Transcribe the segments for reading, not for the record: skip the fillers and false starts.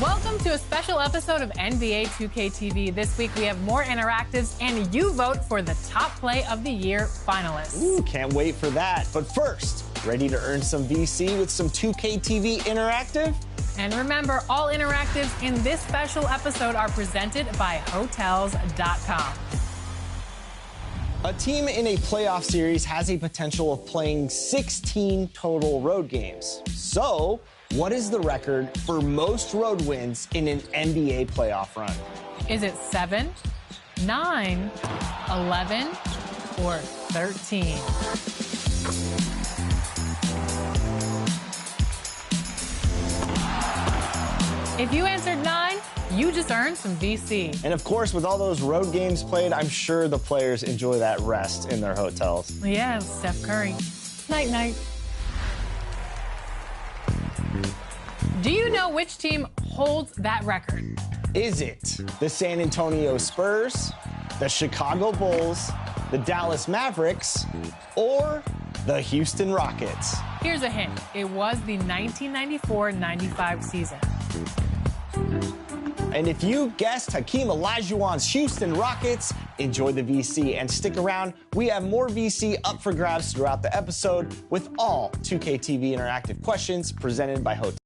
Welcome to a special episode of NBA 2K TV. This week we have more interactives and you vote for the top play of the year finalists. Ooh, can't wait for that. But first, ready to earn some VC with some 2K TV interactive? And remember, all interactives in this special episode are presented by Hotels.com. A team in a playoff series has a potential of playing 16 total road games. So, what is the record for most road wins in an NBA playoff run? Is it 7, 9, 11, or 13? If you answered 9, you just earned some VC. And of course, with all those road games played, I'm sure the players enjoy that rest in their hotels. Yeah, Steph Curry. Night, night. Do you know which team holds that record? Is it the San Antonio Spurs, the Chicago Bulls, the Dallas Mavericks, or the Houston Rockets? Here's a hint. It was the 1994-95 season. And if you guessed Hakeem Olajuwon's Houston Rockets, enjoy the VC and stick around. We have more VC up for grabs throughout the episode with all 2K TV interactive questions presented by Hotel.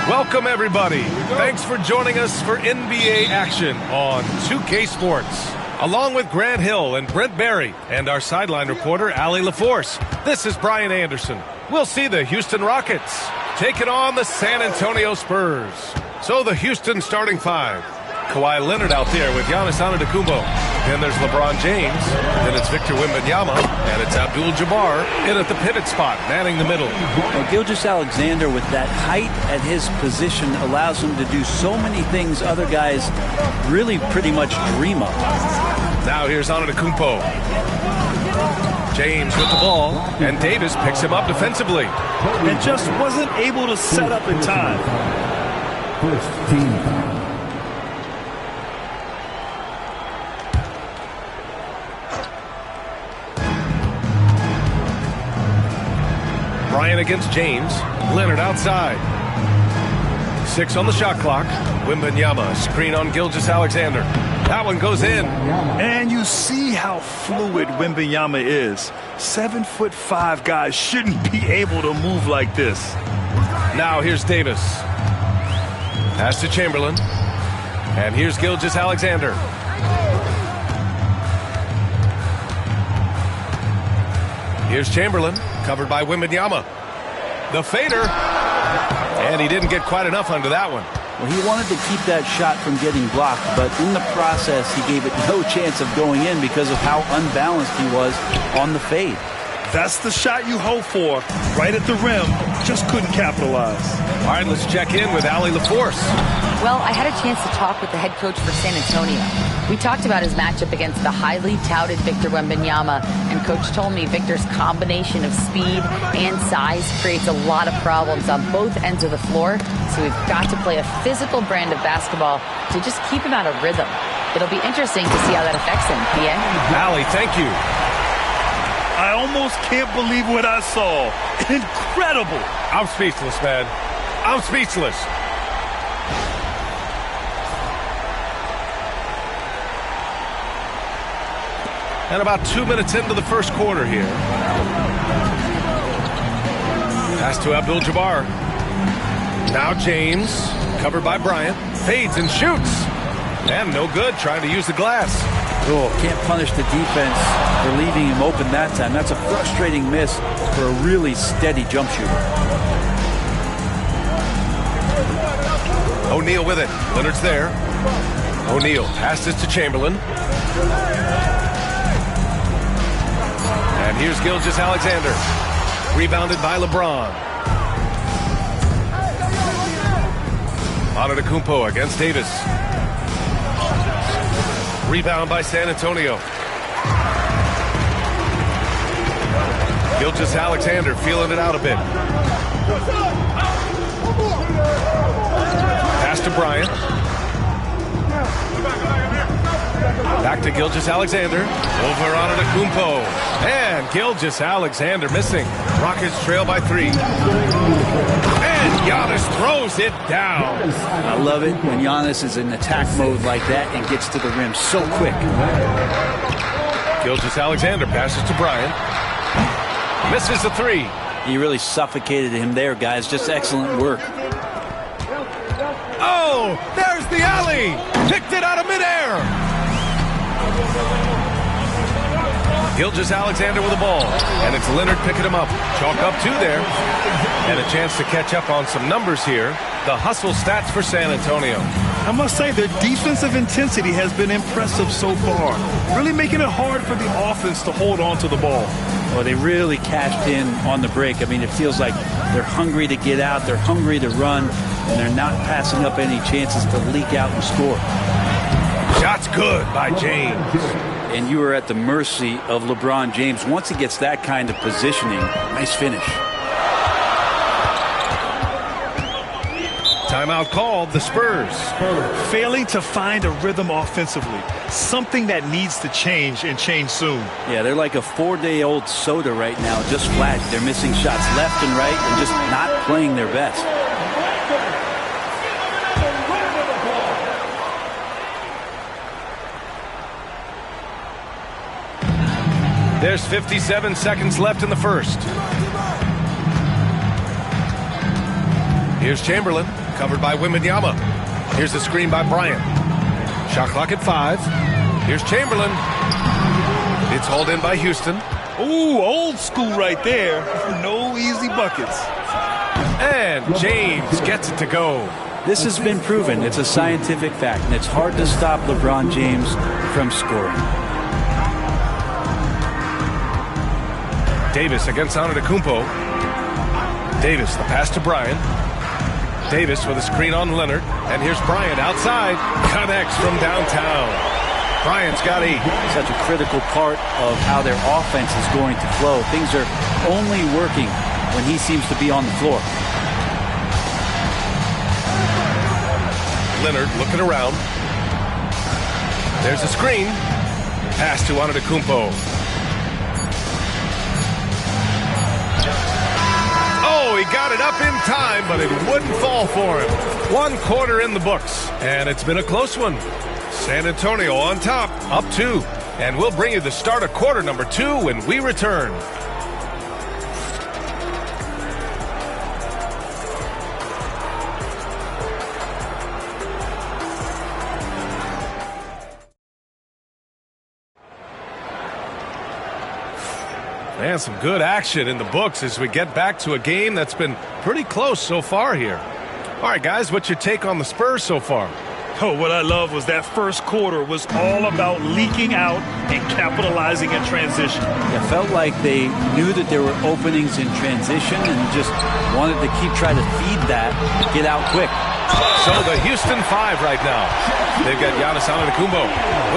Welcome, everybody. Thanks for joining us for NBA action on 2K Sports. Along with Grant Hill and Brent Barry and our sideline reporter, Allie LaForce, this is Brian Anderson. We'll see the Houston Rockets taking on the San Antonio Spurs. So the Houston starting five. Kawhi Leonard out there with Giannis Antetokounmpo. Then there's LeBron James. Then it's Victor Wembanyama. And it's Abdul-Jabbar in at the pivot spot, manning the middle. Well, Gilgeous-Alexander with that height at his position allows him to do so many things other guys really pretty much dream of. Now here's Antetokounmpo. James with the ball, and Davis picks him up defensively. And just wasn't able to set up in time. First team. Bryant against James. Leonard outside. 6 on the shot clock. Wembanyama, screen on Gilgeous-Alexander. That one goes in. And you see how fluid Wembanyama is. 7'5" guys shouldn't be able to move like this. Now here's Davis. Pass to Chamberlain. And here's Gilgeous-Alexander. Here's Chamberlain, covered by Wembanyama. The fader. And he didn't get quite enough under that one. Well, he wanted to keep that shot from getting blocked, but in the process, he gave it no chance of going in because of how unbalanced he was on the fade. That's the shot you hope for. Right at the rim, just couldn't capitalize. All right, let's check in with Allie LaForce. Well, I had a chance to talk with the head coach for San Antonio. We talked about his matchup against the highly touted Victor Wembanyama, and coach told me Victor's combination of speed and size creates a lot of problems on both ends of the floor, so we've got to play a physical brand of basketball to just keep him out of rhythm. It'll be interesting to see how that affects him. Bien? Allie, thank you. I almost can't believe what I saw. Incredible. I'm speechless, man. I'm speechless. And about 2 minutes into the first quarter here. Pass to Abdul-Jabbar. Now James, covered by Bryant, fades and shoots. And no good, trying to use the glass. Oh, can't punish the defense for leaving him open that time. That's a frustrating miss for a really steady jump shooter. O'Neal with it. Leonard's there. O'Neal passes to Chamberlain. And here's Gilgeous-Alexander. Rebounded by LeBron. Antetokounmpo against Davis. Rebound by San Antonio. Gilgeous-Alexander feeling it out a bit. Pass to Bryant. Back to Gilgeous-Alexander. Over Antetokounmpo. And Gilgeous-Alexander missing. Rockets trail by 3. And Giannis throws it down. I love it when Giannis is in attack mode like that and gets to the rim so quick. Gilgeous-Alexander passes to Bryant. Misses the 3. He really suffocated him there, guys. Just excellent work. Oh, there's the alley. Picked it out of midair. Gilgeous-Alexander with the ball. And it's Leonard picking him up. Chalk up 2 there. And a chance to catch up on some numbers here. The hustle stats for San Antonio. I must say their defensive intensity has been impressive so far. Really making it hard for the offense to hold on to the ball. Well, they really cashed in on the break. I mean, it feels like they're hungry to get out. They're hungry to run. And they're not passing up any chances to leak out and score. Shot's good by James. And you are at the mercy of LeBron James. Once he gets that kind of positioning, nice finish. Timeout called, the Spurs. Failing to find a rhythm offensively. Something that needs to change and change soon. Yeah, they're like a 4-day-old soda right now, just flat. They're missing shots left and right and just not playing their best. There's 57 seconds left in the first. Here's Chamberlain, covered by Wembanyama. Here's the screen by Bryant. Shot clock at 5. Here's Chamberlain. It's hauled in by Houston. Ooh, old school right there. No easy buckets. And James gets it to go. This has been proven. It's a scientific fact, and it's hard to stop LeBron James from scoring. Davis against Antetokounmpo. Davis, the pass to Bryant. Davis with a screen on Leonard. And here's Bryant outside. Connects from downtown. Bryant's got 8. Such a critical part of how their offense is going to flow. Things are only working when he seems to be on the floor. Leonard looking around. There's a screen. Pass to Antetokounmpo. Oh, he got it up in time, but it wouldn't fall for him. 1 quarter in the books, and it's been a close one. San Antonio on top, up 2. And we'll bring you the start of quarter number 2 when we return. And some good action in the books as we get back to a game that's been pretty close so far here. All right, guys, what's your take on the Spurs so far? Oh, what I love was that first quarter was all about leaking out and capitalizing in transition. It felt like they knew that there were openings in transition and just wanted to keep trying to feed that, get out quick. So the Houston 5 right now. They've got Giannis Antetokounmpo,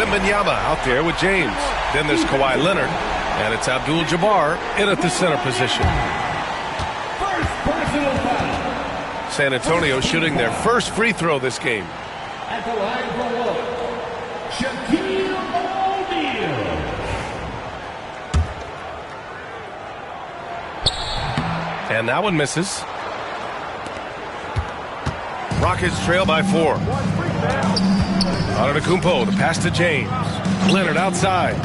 Wembanyama out there with James. Then there's Kawhi Leonard, and it's Abdul-Jabbar in at the center position. San Antonio shooting their first free throw this game. At the line for one, Shaquille O'Neal. And that one misses. Rockets trail by 4. Antetokounmpo, the pass to James. Leonard outside.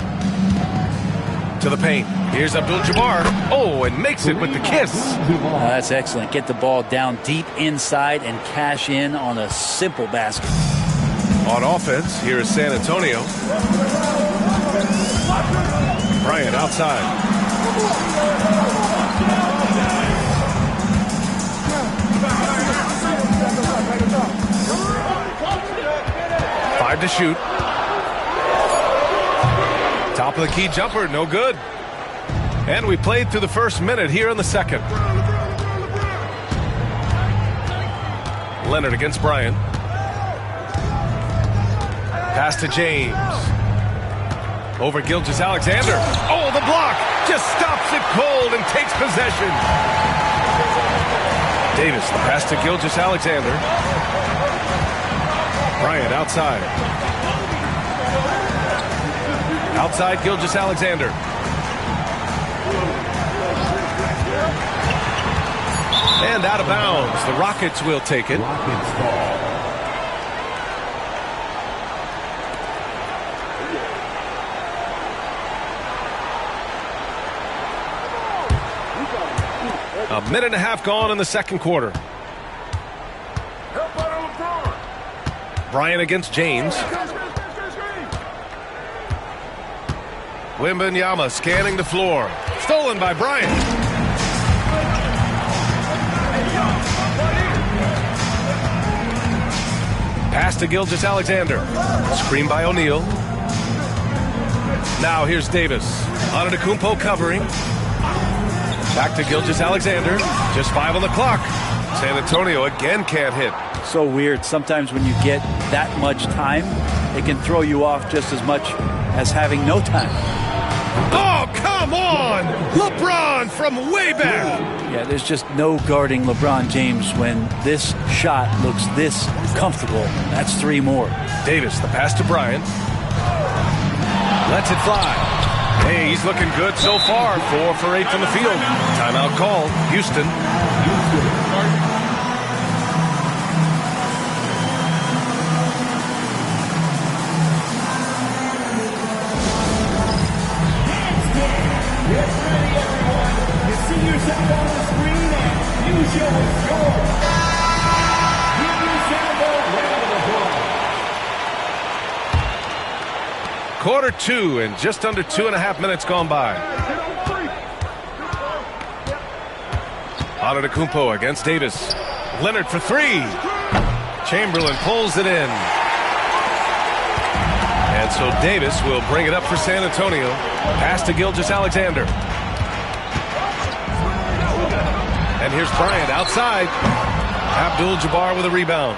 To the paint. Here's Abdul-Jabbar. Oh, and makes it with the kiss. That's excellent. Get the ball down deep inside and cash in on a simple basket. On offense, here is San Antonio. Bryant outside. Five to shoot. Top of the key jumper, no good. And we played through the first minute here in the second. Leonard against Bryant. Pass to James. Over Gilgeous-Alexander. Oh, the block! Just stops it cold and takes possession. Davis, the pass to Gilgeous-Alexander. Bryant outside. Outside Gilgeous-Alexander. And out of bounds. The Rockets will take it. A minute and a half gone in the second quarter. Bryant against James. Wembanyama scanning the floor. Stolen by Bryant. Pass to Gilgeous-Alexander. Screen by O'Neal. Now here's Davis. Antetokounmpo covering. Back to Gilgeous-Alexander. Just 5 on the clock. San Antonio again can't hit. So weird. Sometimes when you get that much time, it can throw you off just as much as having no time. Oh, come on! LeBron from way back! Yeah, there's just no guarding LeBron James when this shot looks this comfortable. That's 3 more. Davis, the pass to Bryant. Lets it fly. Hey, he's looking good so far. 4 for 8 from the field. Timeout called. Houston. Get ready, everyone. You see yourself on the screen and use your score. Give yourself a round of applause. Quarter 2 and just under 2.5 minutes gone by. Antetokounmpo against Davis. Leonard for 3. Chamberlain pulls it in. And so Davis will bring it up for San Antonio. Pass to Gilgeous-Alexander. And here's Bryant outside. Abdul-Jabbar with a rebound.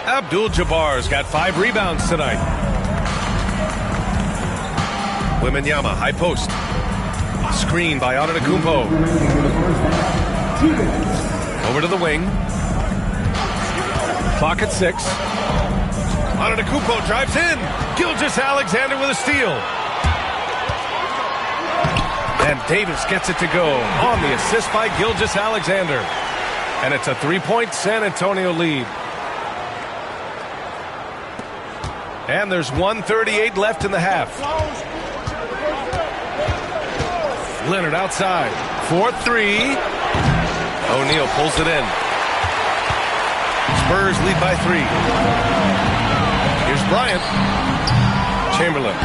Abdul-Jabbar's got 5 rebounds tonight. Wembanyama, high post. Screen by Antetokounmpo. Over to the wing. Clock at 6. Antetokounmpo drives in. Gilgeous-Alexander with a steal. And Davis gets it to go on the assist by Gilgeous-Alexander. And it's a 3-point San Antonio lead. And there's 1:38 left in the half. Leonard outside. 4-3. O'Neal pulls it in. Spurs lead by 3. Here's Bryant. Chamberlain.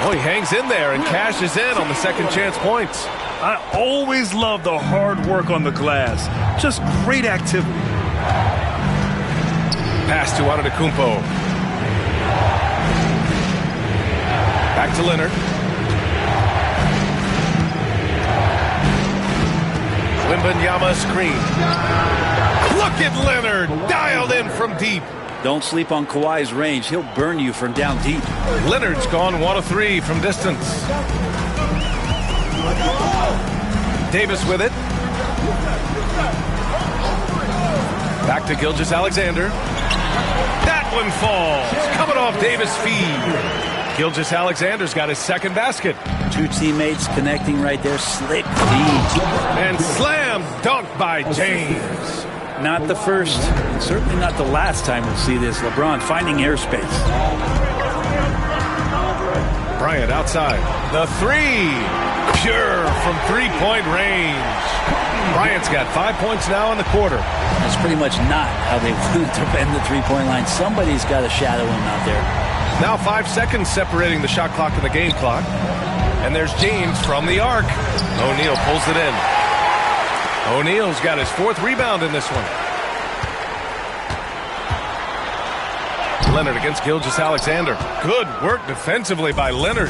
Oh, he hangs in there and cashes in on the second chance points. I always love the hard work on the glass. Just great activity. Pass to Antetokounmpo. Back to Leonard. Wembanyama screen. Look at Leonard, dialed in from deep. Don't sleep on Kawhi's range. He'll burn you from down deep. Leonard's gone 1 of 3 from distance. Davis with it. Back to Gilgeous-Alexander. That one falls. Coming off Davis' feed. Gilgeous-Alexander's got his second basket. 2 teammates connecting right there. Slick feed. And slam dunk by James. Not the first, and certainly not the last time we'll see this. LeBron finding airspace. Bryant outside. The three. Pure from three-point range. Bryant's got 5 points now in the quarter. That's pretty much not how they wanted to bend the three-point line. Somebody's got to shadow him out there. Now 5 seconds separating the shot clock and the game clock. And there's James from the arc. O'Neal pulls it in. O'Neal's got his 4th rebound in this one. Leonard against Gilgeous-Alexander. Good work defensively by Leonard.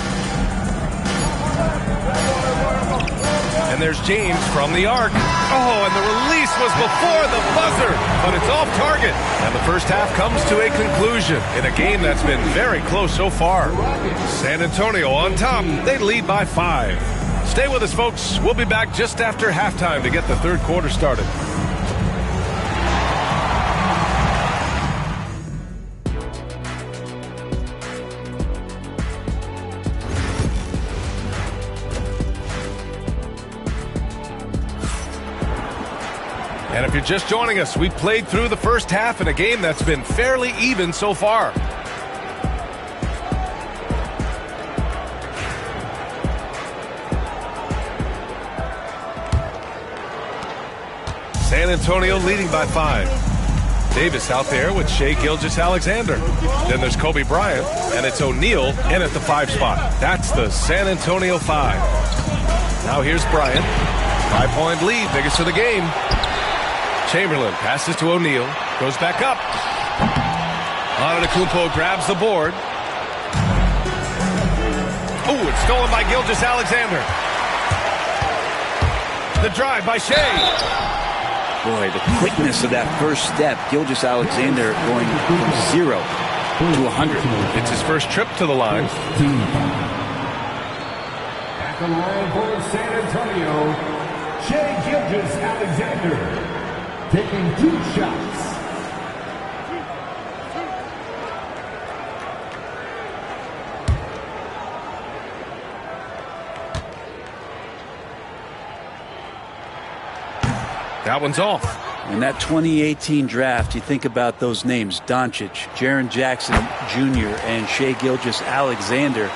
And there's James from the arc. Oh, and the release was before the buzzer, but it's off target. And the first half comes to a conclusion in a game that's been very close so far. San Antonio on top. They lead by 5. Stay with us, folks. We'll be back just after halftime to get the third quarter started. And if you're just joining us, we played through the first half in a game that's been fairly even so far. San Antonio leading by 5. Davis out there with Shai Gilgeous-Alexander. Then there's Kobe Bryant, and it's O'Neal in at the 5 spot. That's the San Antonio 5. Now here's Bryant. 5-point lead, biggest of the game. Chamberlain passes to O'Neal, goes back up. Antetokounmpo grabs the board. Oh, it's stolen by Gilgeous-Alexander. The drive by Shai. Boy, the quickness of that first step. Gilgeous-Alexander going from 0 to 100. It's his first trip to the line. At the line for San Antonio, Shai Gilgeous-Alexander. Taking 2 shots. That one's off. In that 2018 draft, you think about those names, Doncic, Jaren Jackson Jr., and Shai Gilgeous-Alexander.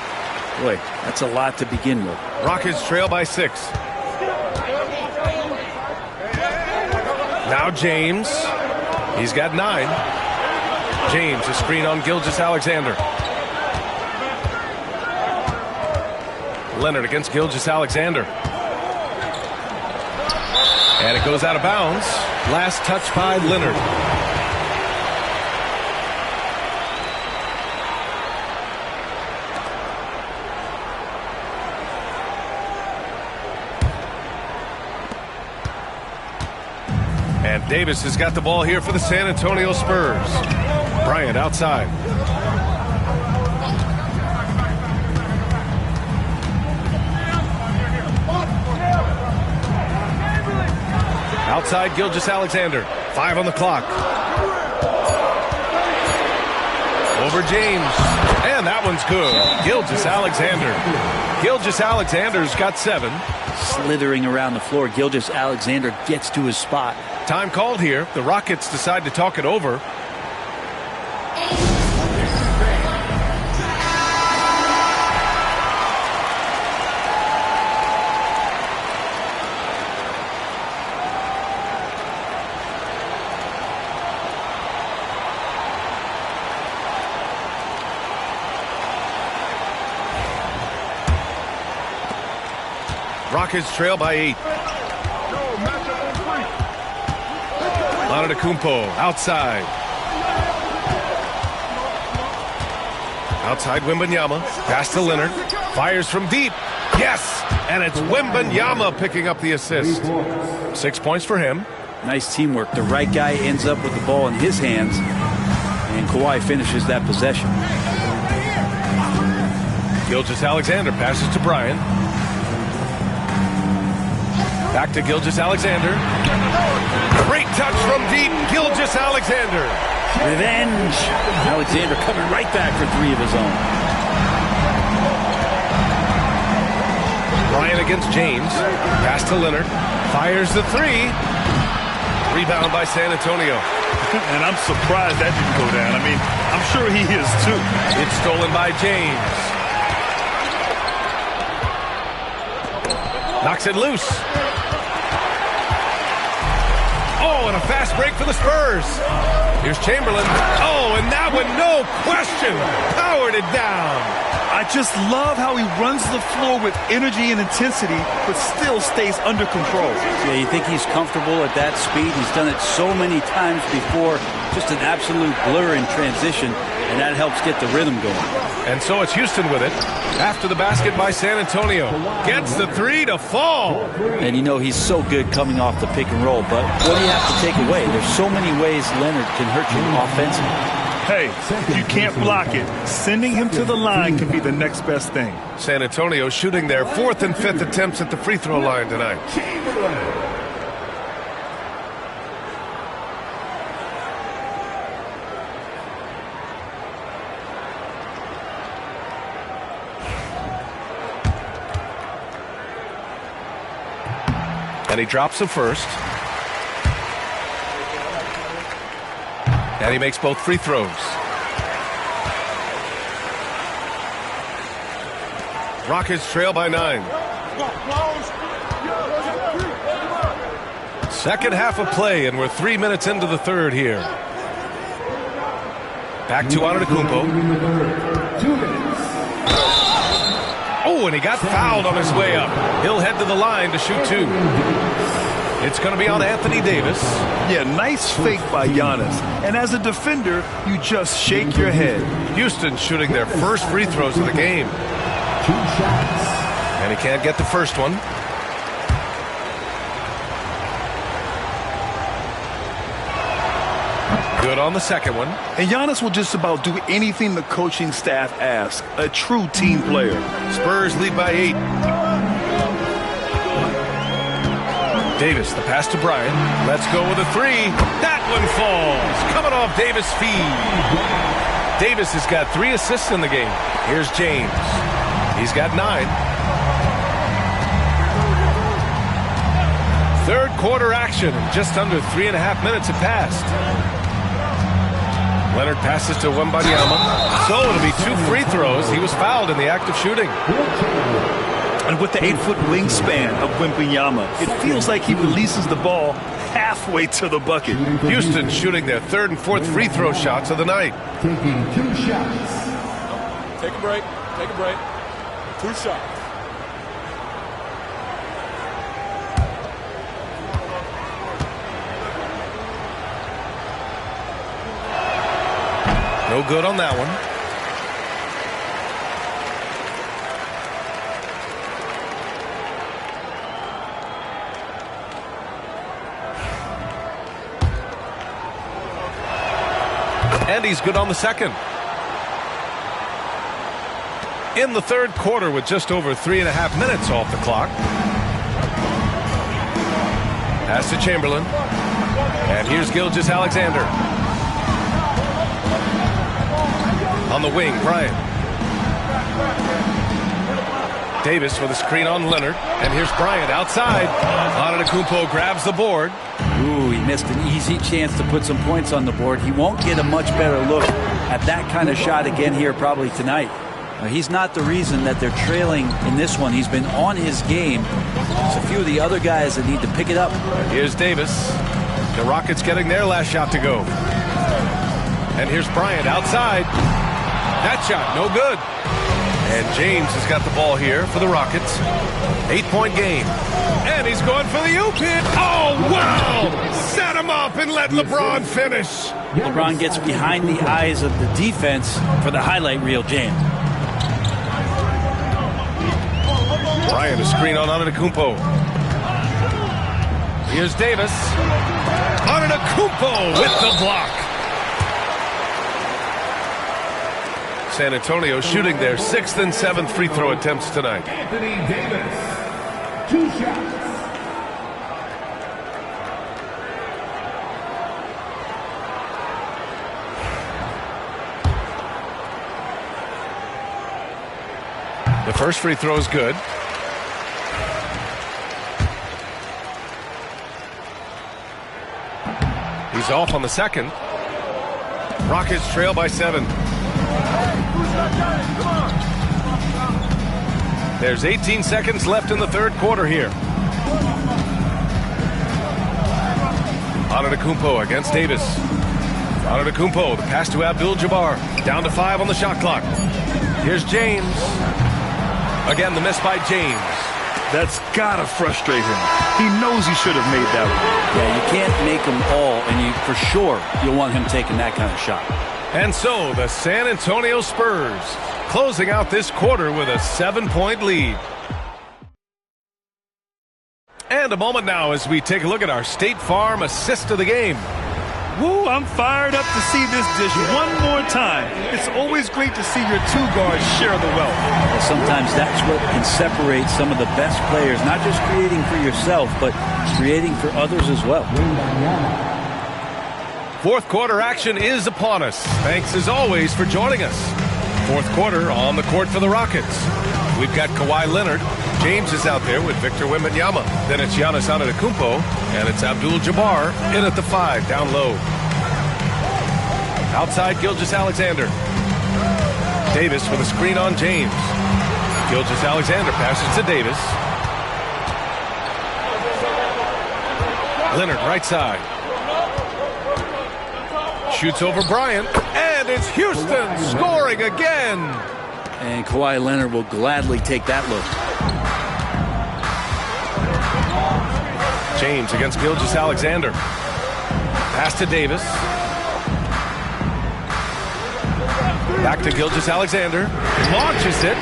Boy, that's a lot to begin with. Rockets trail by 6. Now James. He's got 9. James, a screen on Gilgeous-Alexander. Leonard against Gilgeous-Alexander. And it goes out of bounds. Last touch by Leonard. And Davis has got the ball here for the San Antonio Spurs. Bryant outside. Outside Gilgeous-Alexander. 5 on the clock. Over James. And that one's good. Gilgeous-Alexander. Gilgeous-Alexander's got 7. Slithering around the floor, Gilgeous-Alexander gets to his spot. Time called here. The Rockets decide to talk it over. Rockets trail by 8. Antetokounmpo outside. Outside Wembanyama. Pass to Leonard. Fires from deep. Yes! And it's Wembanyama picking up the assist. 6 points for him. Nice teamwork. The right guy ends up with the ball in his hands, and Kawhi finishes that possession. Gilgeous-Alexander passes to Bryant. Back to Gilgeous-Alexander. Great touch from deep. Gilgeous-Alexander. Revenge. Alexander coming right back for 3 of his own. Bryant against James. Pass to Leonard. Fires the 3. Rebound by San Antonio. And I'm surprised that didn't go down. I mean, I'm sure he is too. It's stolen by James. Kicks it loose. Oh, and a fast break for the Spurs. Here's Chamberlain. Oh, and that one, no question, powered it down. I just love how he runs the floor with energy and intensity, but still stays under control. Yeah, you think he's comfortable at that speed? He's done it so many times before. Just an absolute blur in transition, and that helps get the rhythm going. And so it's Houston with it. After the basket by San Antonio. Gets the three to fall. And you know he's so good coming off the pick and roll, but what do you have to take away? There's so many ways Leonard can hurt you offensively. Hey, you can't block it. Sending him to the line can be the next best thing. San Antonio shooting their 4th and 5th attempts at the free throw line tonight. And he drops the first. And he makes both free throws. Rockets trail by 9. Second half of play, and we're 3 minutes into the third here. Back to Antetokounmpo. Oh, and he got fouled on his way up. He'll head to the line to shoot 2. It's going to be on Anthony Davis. Yeah, nice fake by Giannis. And as a defender, you just shake your head. Houston shooting their first free throws of the game. 2 shots. And he can't get the first one. Good on the second one. And Giannis will just about do anything the coaching staff asks. A true team player. Spurs lead by 8. Davis, the pass to Bryant. Let's go with a 3. That one falls. Coming off Davis' feed. Davis has got 3 assists in the game. Here's James. He's got 9. Third quarter action. Just under 3.5 minutes have passed. Leonard passes to Wembanyama. So it'll be 2 free throws. He was fouled in the act of shooting. And with the 8-foot wingspan of Wembanyama, it feels like he releases the ball halfway to the bucket. Houston shooting their 3rd and 4th free throw shots of the night. Taking 2 shots. Take a break. Take a break. 2 shots. No good on that one. And he's good on the second. In the third quarter with just over 3.5 minutes off the clock. Pass to Chamberlain. And here's Gilgeous-Alexander. On the wing, Bryant. Davis with a screen on Leonard. And here's Bryant outside. Antetokounmpo grabs the board. Ooh, he missed an easy chance to put some points on the board. He won't get a much better look at that kind of shot again here probably tonight. He's not the reason that they're trailing in this one. He's been on his game. There's a few of the other guys that need to pick it up. Here's Davis. The Rockets getting their last shot to go. And here's Bryant outside. That shot, no good. And James has got the ball here for the Rockets. 8-point game. And he's going for the U-pin. Oh, wow! Set him up and let LeBron finish. LeBron gets behind the eyes of the defense for the highlight reel, James. Bryant, a screen on Antetokounmpo. Here's Davis. Antetokounmpo with the block. San Antonio shooting their 6th and 7th free throw attempts tonight. Anthony Davis. 2 shots. The first free throw is good. He's off on the second. Rockets trail by 7. There's 18 seconds left in the third quarter here. Antetokounmpo against Davis. Antetokounmpo, the pass to Abdul-Jabbar. Down to 5 on the shot clock. Here's James. Again, the miss by James. That's gotta frustrate him. He knows he should have made that one. Yeah, you can't make them all, and for sure you'll want him taking that kind of shot. And so the San Antonio Spurs closing out this quarter with a 7-point lead. And a moment now as we take a look at our State Farm assist of the game. Woo, I'm fired up to see this dish one more time. It's always great to see your two guards share the wealth. Well, sometimes that's what can separate some of the best players, not just creating for yourself, but creating for others as well. Fourth quarter action is upon us. Thanks as always for joining us. Fourth quarter on the court for the Rockets. We've got Kawhi Leonard. James is out there with Victor Wembanyama. Then it's Giannis Antetokounmpo, and it's Abdul-Jabbar in at the 5, down low. Outside, Gilgeous-Alexander. Davis with a screen on James. Gilgeous-Alexander passes to Davis. Leonard right side. Shoots over Bryant, and it's Houston scoring again. And Kawhi Leonard will gladly take that look. James against Gilgeous-Alexander. Pass to Davis. Back to Gilgeous-Alexander. Launches it.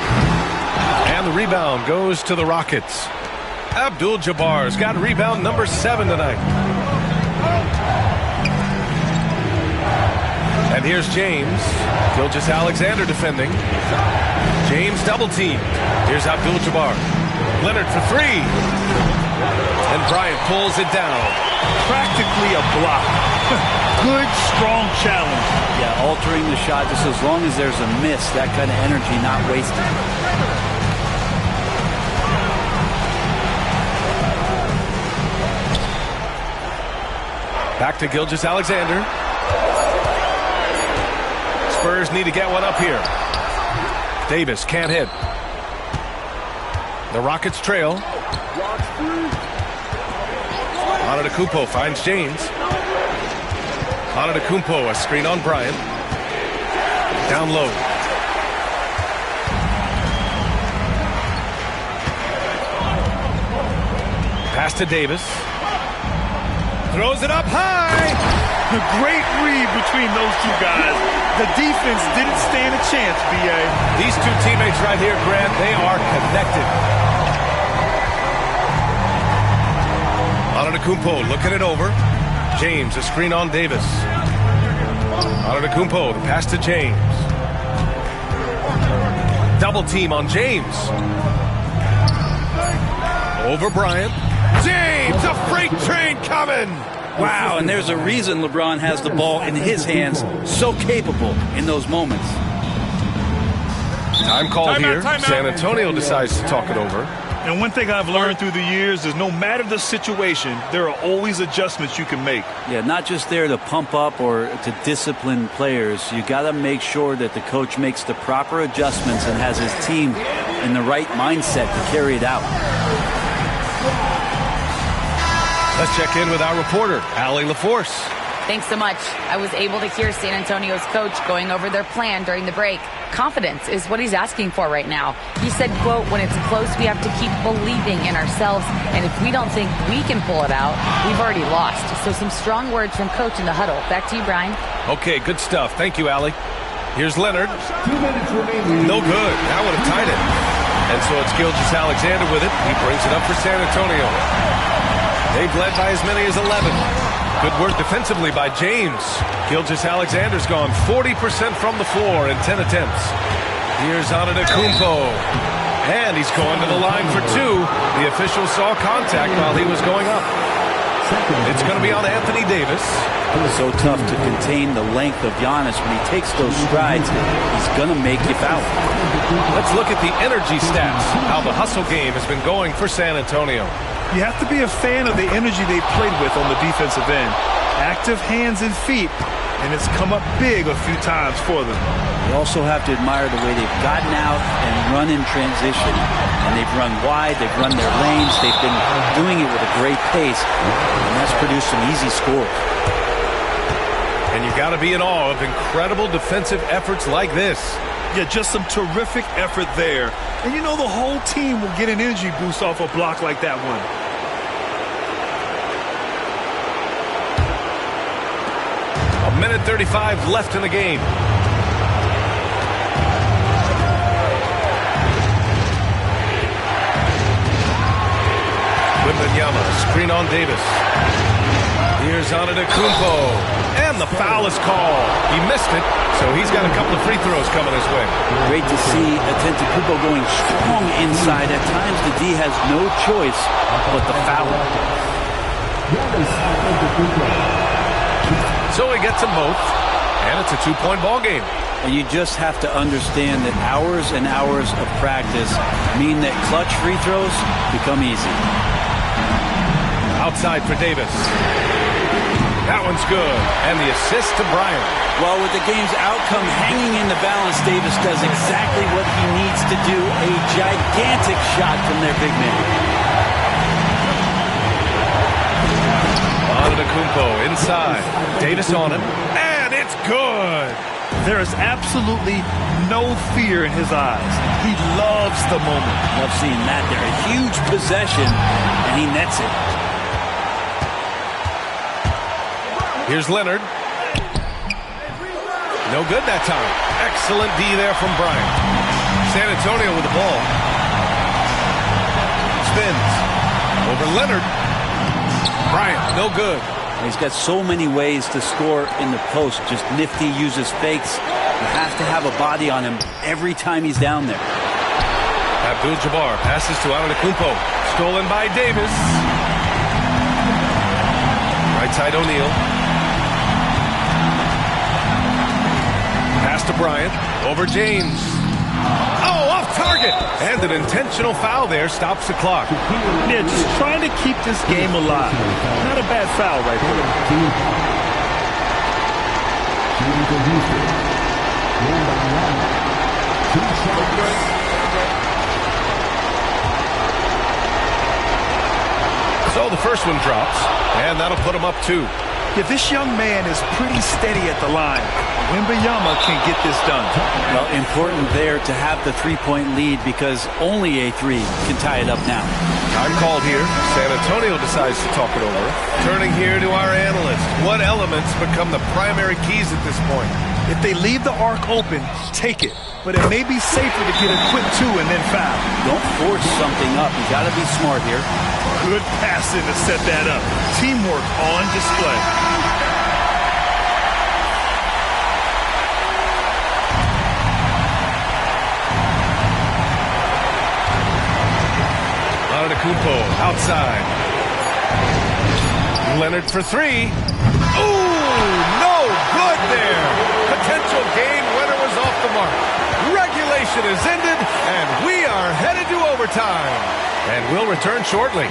And the rebound goes to the Rockets. Abdul-Jabbar's got rebound number 7 tonight. And here's James. Gilgeous-Alexander defending. James double teamed. Here's Abdul-Jabbar. Leonard for 3. And Bryant pulls it down. Practically a block. Good, strong challenge. Yeah, altering the shot just as long as there's a miss. That kind of energy not wasted. Back to Gilgeous-Alexander. Spurs need to get one up here. Davis can't hit. The Rockets trail. Antetokounmpo finds James. Antetokounmpo, a screen on Bryant. Down low. Pass to Davis. Throws it up high. A great read between those two guys. The defense didn't stand a chance, B.A. These two teammates right here, Grant, they are connected. Antetokounmpo looking it over. James, a screen on Davis. Antetokounmpo, the pass to James. Double team on James. Over Bryant. James, a freight train coming. Wow, and there's a reason LeBron has the ball in his hands, so capable in those moments. Time called here. San Antonio decides to talk it over. And one thing I've learned through the years is no matter the situation, there are always adjustments you can make. Yeah, not just there to pump up or to discipline players. You got to make sure that the coach makes the proper adjustments and has his team in the right mindset to carry it out. Let's check in with our reporter, Allie LaForce. Thanks so much. I was able to hear San Antonio's coach going over their plan during the break. Confidence is what he's asking for right now. He said, quote, when it's close, we have to keep believing in ourselves. And if we don't think we can pull it out, we've already lost. So some strong words from coach in the huddle. Back to you, Brian. Okay, good stuff. Thank you, Allie. Here's Leonard. 2 minutes remaining. No good. That would have tied it. And so it's Gilgeous-Alexander with it. He brings it up for San Antonio. They've led by as many as 11. Good work defensively by James. Gilgeous-Alexander's gone 40% from the floor in 10 attempts. Here's Antetokounmpo. And he's going to the line for 2. The official saw contact while he was going up. It's going to be on Anthony Davis. So tough to contain the length of Giannis. When he takes those strides, he's going to make you foul. Let's look at the energy stats, how the hustle game has been going for San Antonio. You have to be a fan of the energy they played with on the defensive end. Active hands and feet, and it's come up big a few times for them. You also have to admire the way they've gotten out and run in transition. And they've run wide, they've run their lanes, they've been doing it with a great pace, and that's produced some easy scores. And you got to be in awe of incredible defensive efforts like this. Yeah, just some terrific effort there. And you know the whole team will get an energy boost off a block like that one. A minute 35 left in the game. Wembanyama, screen on Davis. Here's Antetokounmpo, and the foul is called. He missed it, so he's got a couple of free throws coming his way. Great to see Antetokounmpo going strong inside. At times, the D has no choice but the foul. So he gets them both, and it's a two-point ball game. And you just have to understand that hours and hours of practice mean that clutch free throws become easy. Outside for Davis. That one's good. And the assist to Bryant. Well, with the game's outcome hanging in the balance, Davis does exactly what he needs to do. A gigantic shot from their big man. Antetokounmpo inside. Davis on him. And it's good. There is absolutely no fear in his eyes. He loves the moment. Love seeing that there. A huge possession, and he nets it. Here's Leonard. No good that time. Excellent D there from Bryant. San Antonio with the ball. Spins. Over Leonard. Bryant, no good. He's got so many ways to score in the post. Just nifty, uses fakes. You have to have a body on him every time he's down there. Abdul-Jabbar passes to Antetokounmpo. Stolen by Davis. Right side O'Neal. Pass to Bryant. Over James. Oh, off target. And an intentional foul there stops the clock. Yeah, just trying to keep this game alive. Not a bad foul right there. So the first one drops, and that'll put him up 2. Yeah, this young man is pretty steady at the line. Wembanyama can get this done. Well, important there to have the three-point lead because only a three can tie it up now. Time called here. San Antonio decides to talk it over. Turning here to our analyst. What elements become the primary keys at this point? If they leave the arc open, take it. But it may be safer to get a quick 2 and then foul. Don't force something up. You got to be smart here. Good passing to set that up. Teamwork on display. Antetokounmpo outside. Leonard for 3. Ooh, no good there. Potential game winner was off the mark. Regulation is ended, and we are headed to overtime. And we'll return shortly.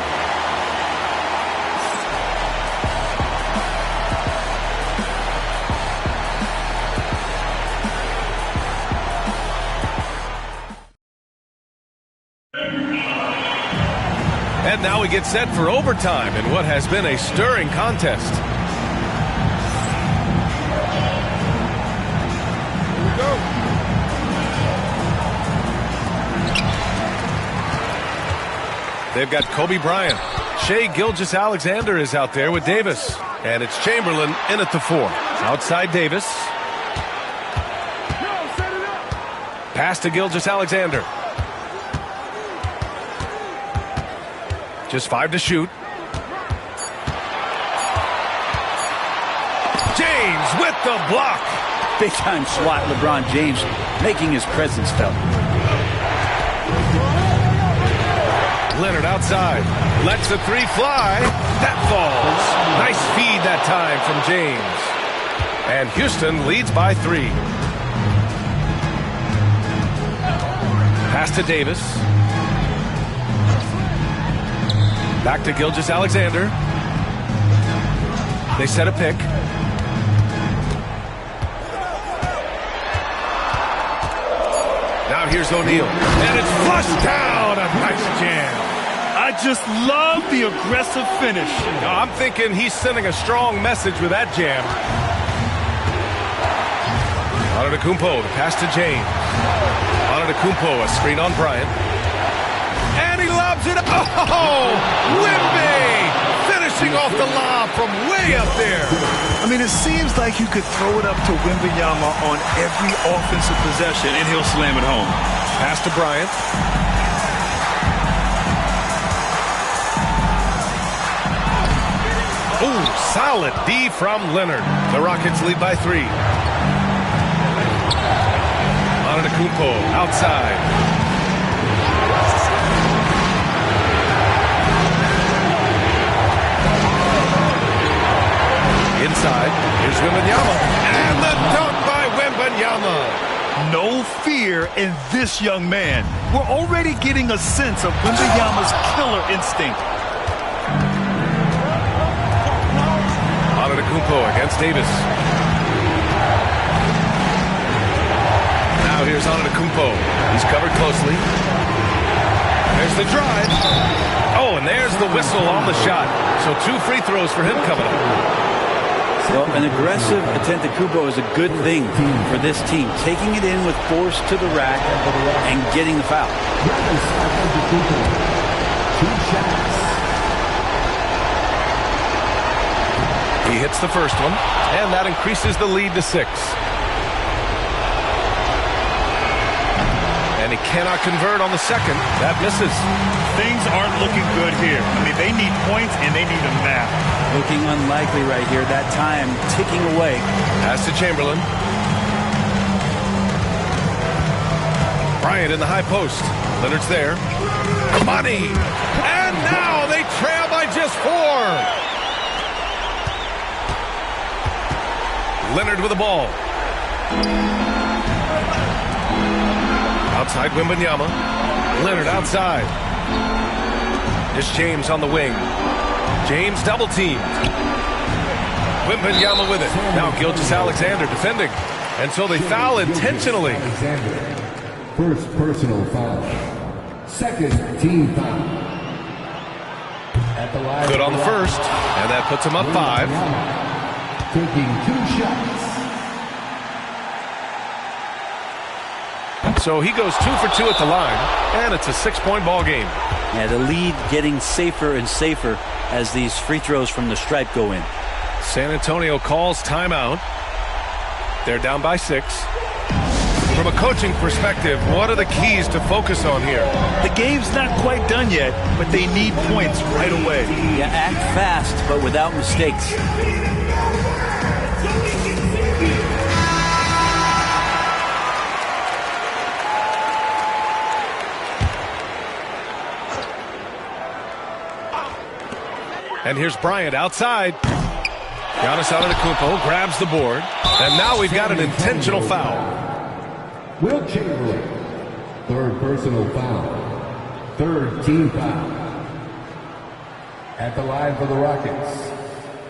And now we get set for overtime in what has been a stirring contest. Here we go. They've got Kobe Bryant. Shai Gilgeous-Alexander is out there with Davis. And it's Chamberlain in at the 4. Outside Davis. Pass to Gilgeous-Alexander. Just 5 to shoot. James with the block. Big time swat, LeBron James making his presence felt. Leonard outside. Lets the 3 fly. That falls. Nice feed that time from James. And Houston leads by 3. Pass to Davis. Back to Gilgeous-Alexander. They set a pick. Now here's O'Neal. And it's flushed down. A nice jam. I just love the aggressive finish. I'm thinking he's sending a strong message with that jam. Antetokounmpo, the pass to James. Antetokounmpo, a screen on Bryant. And he lobs it. Oh, Wemby finishing off the lob from way up there. I mean, it seems like you could throw it up to Wembanyama on every offensive possession, and he'll slam it home. Pass to Bryant. Ooh, solid D from Leonard. The Rockets lead by 3. Antetokounmpo outside. Inside. Here's Wembanyama. And the dunk by Wembanyama. No fear in this young man. We're already getting a sense of Wembanyama's killer instinct. Antetokounmpo against Davis. Now here's Antetokounmpo. He's covered closely. There's the drive. Oh, and there's the whistle on the shot. So 2 free throws for him coming up. Well, an aggressive Antetokounmpo is a good thing for this team. Taking it in with force to the rack and getting the foul. He hits the first one, and that increases the lead to 6. And he cannot convert on the second. That misses. Things aren't looking good here. I mean, they need points, and they need them now. Looking unlikely right here. That time ticking away. Pass to Chamberlain. Bryant in the high post. Leonard's there. Money! And now they trail by just 4. Leonard with the ball. Outside Wembanyama. Leonard outside. It's James on the wing. James double teamed. Wembanyama with it. Now Gilgeous-Alexander defending. And so they foul intentionally. First personal foul. Second team foul. At the line. Good on the first. And that puts him up 5. Taking 2 shots. So he goes 2 for 2 at the line, and it's a 6-point ball game. Yeah, the lead getting safer and safer as these free throws from the stripe go in. San Antonio calls timeout. They're down by 6. From a coaching perspective, what are the keys to focus on here? The game's not quite done yet, but they need points right away. Yeah, act fast, but without mistakes. And here's Bryant outside. Giannis Antetokounmpo grabs the board. And now we've got an intentional foul. Will Chamberlain. Third personal foul. Third team foul. At the line for the Rockets,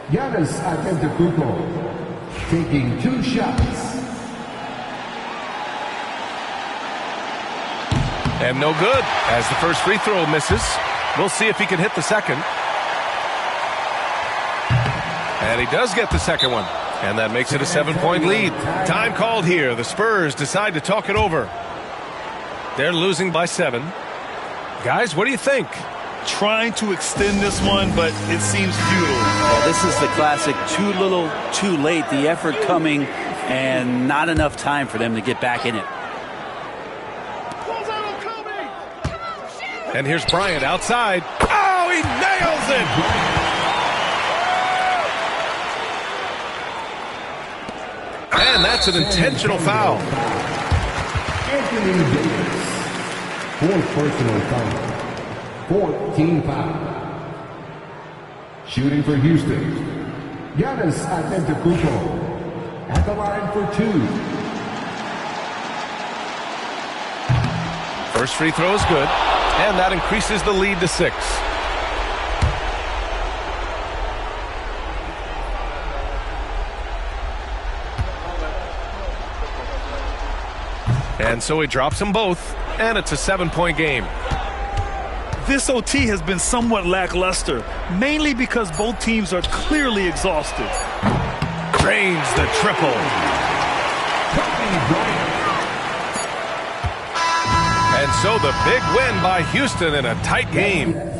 Giannis Antetokounmpo taking 2 shots. And no good as the first free throw misses. We'll see if he can hit the second. And he does get the second one. And that makes it a 7-point lead. Time called here. The Spurs decide to talk it over. They're losing by 7. Guys, what do you think? Trying to extend this one, but it seems futile. Yeah, this is the classic too little, too late. The effort coming and not enough time for them to get back in it. And here's Bryant outside. Oh, he nails it! And that's an intentional foul. Anthony Davis. Fourth personal foul. 4th team foul. Shooting for Houston, Giannis Antetokounmpo at the line for 2. First free throw is good, and that increases the lead to 6. And so he drops them both, and it's a 7-point game. This OT has been somewhat lackluster, mainly because both teams are clearly exhausted. Drains the triple. And so the big win by Houston in a tight game.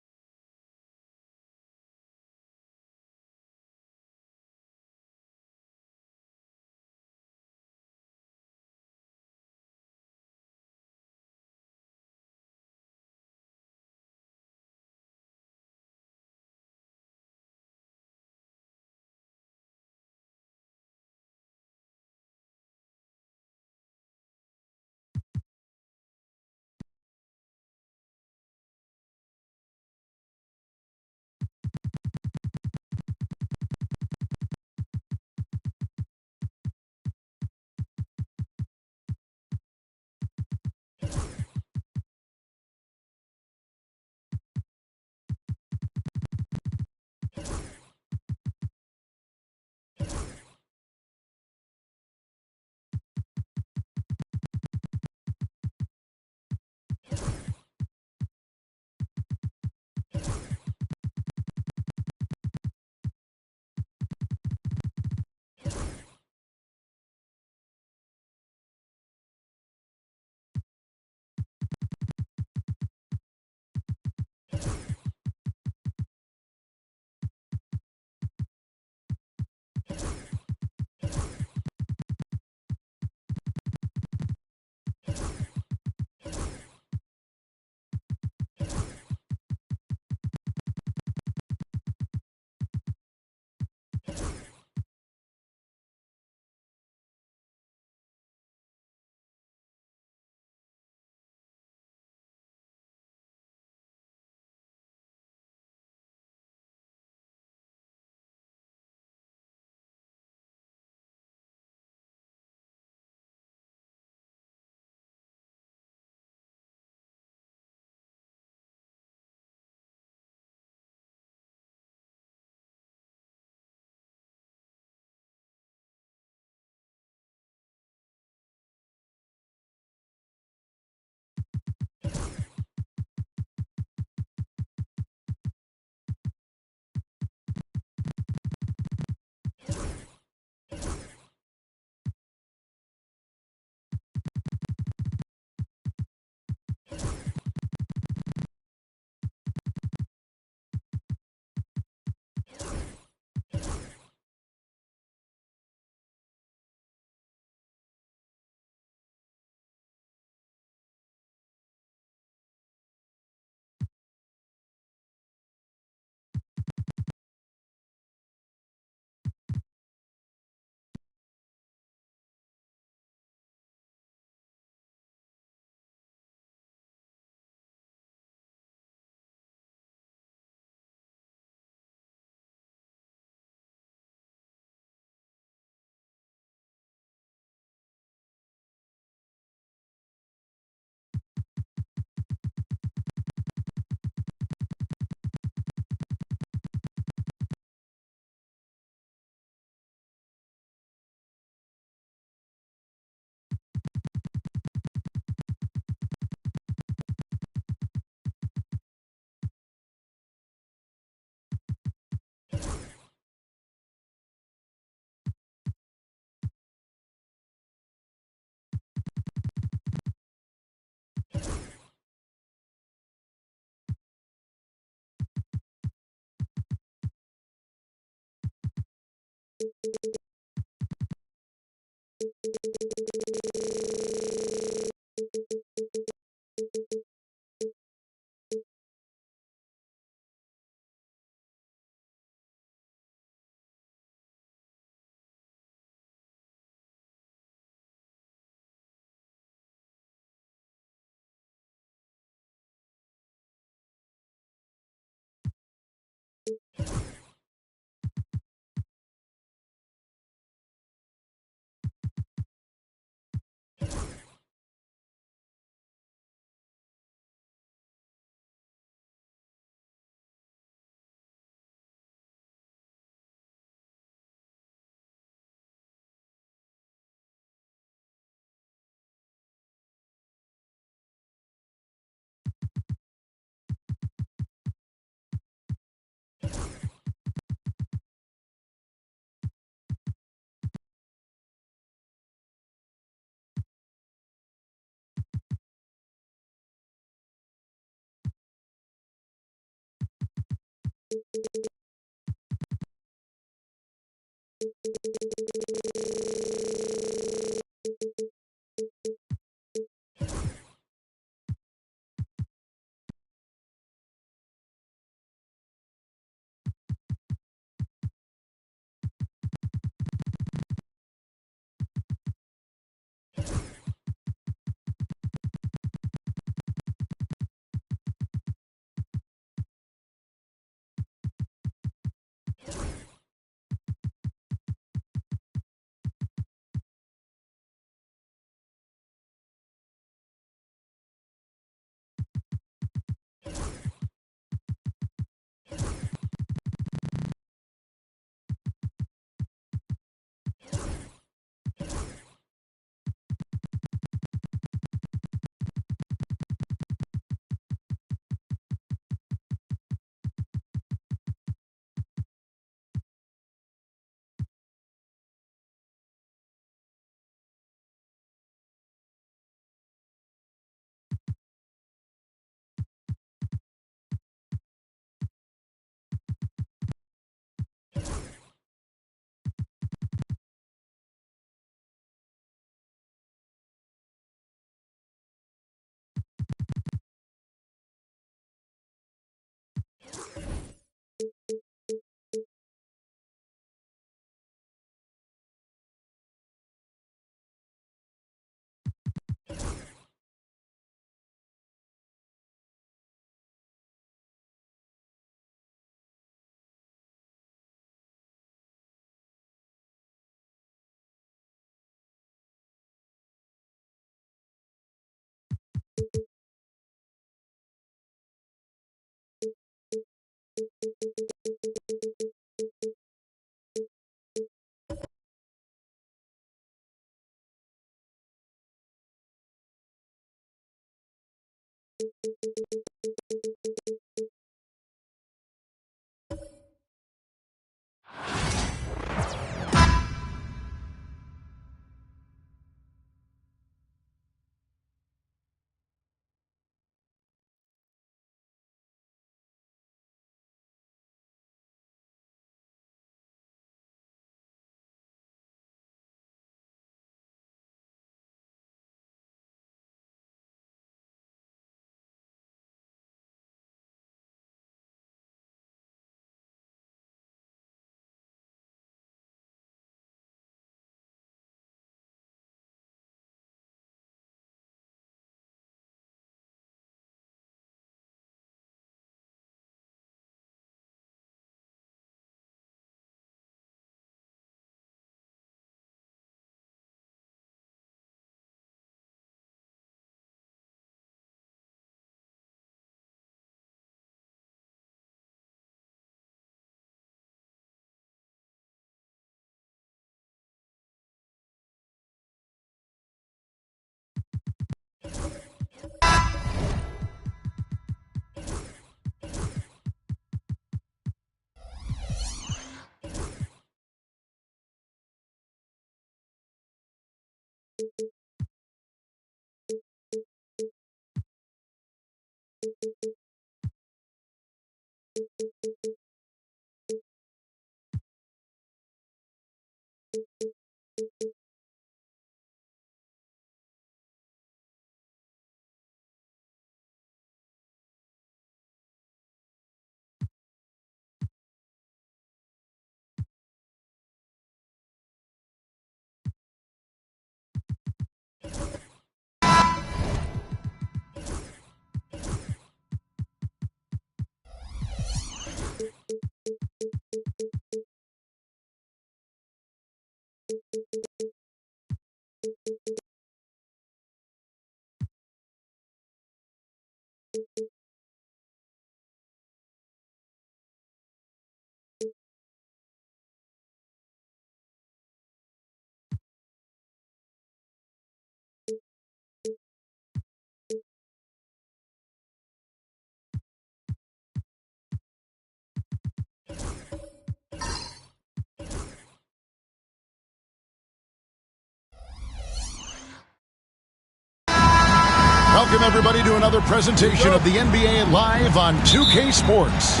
Welcome, everybody, to another presentation of the NBA Live on 2K Sports.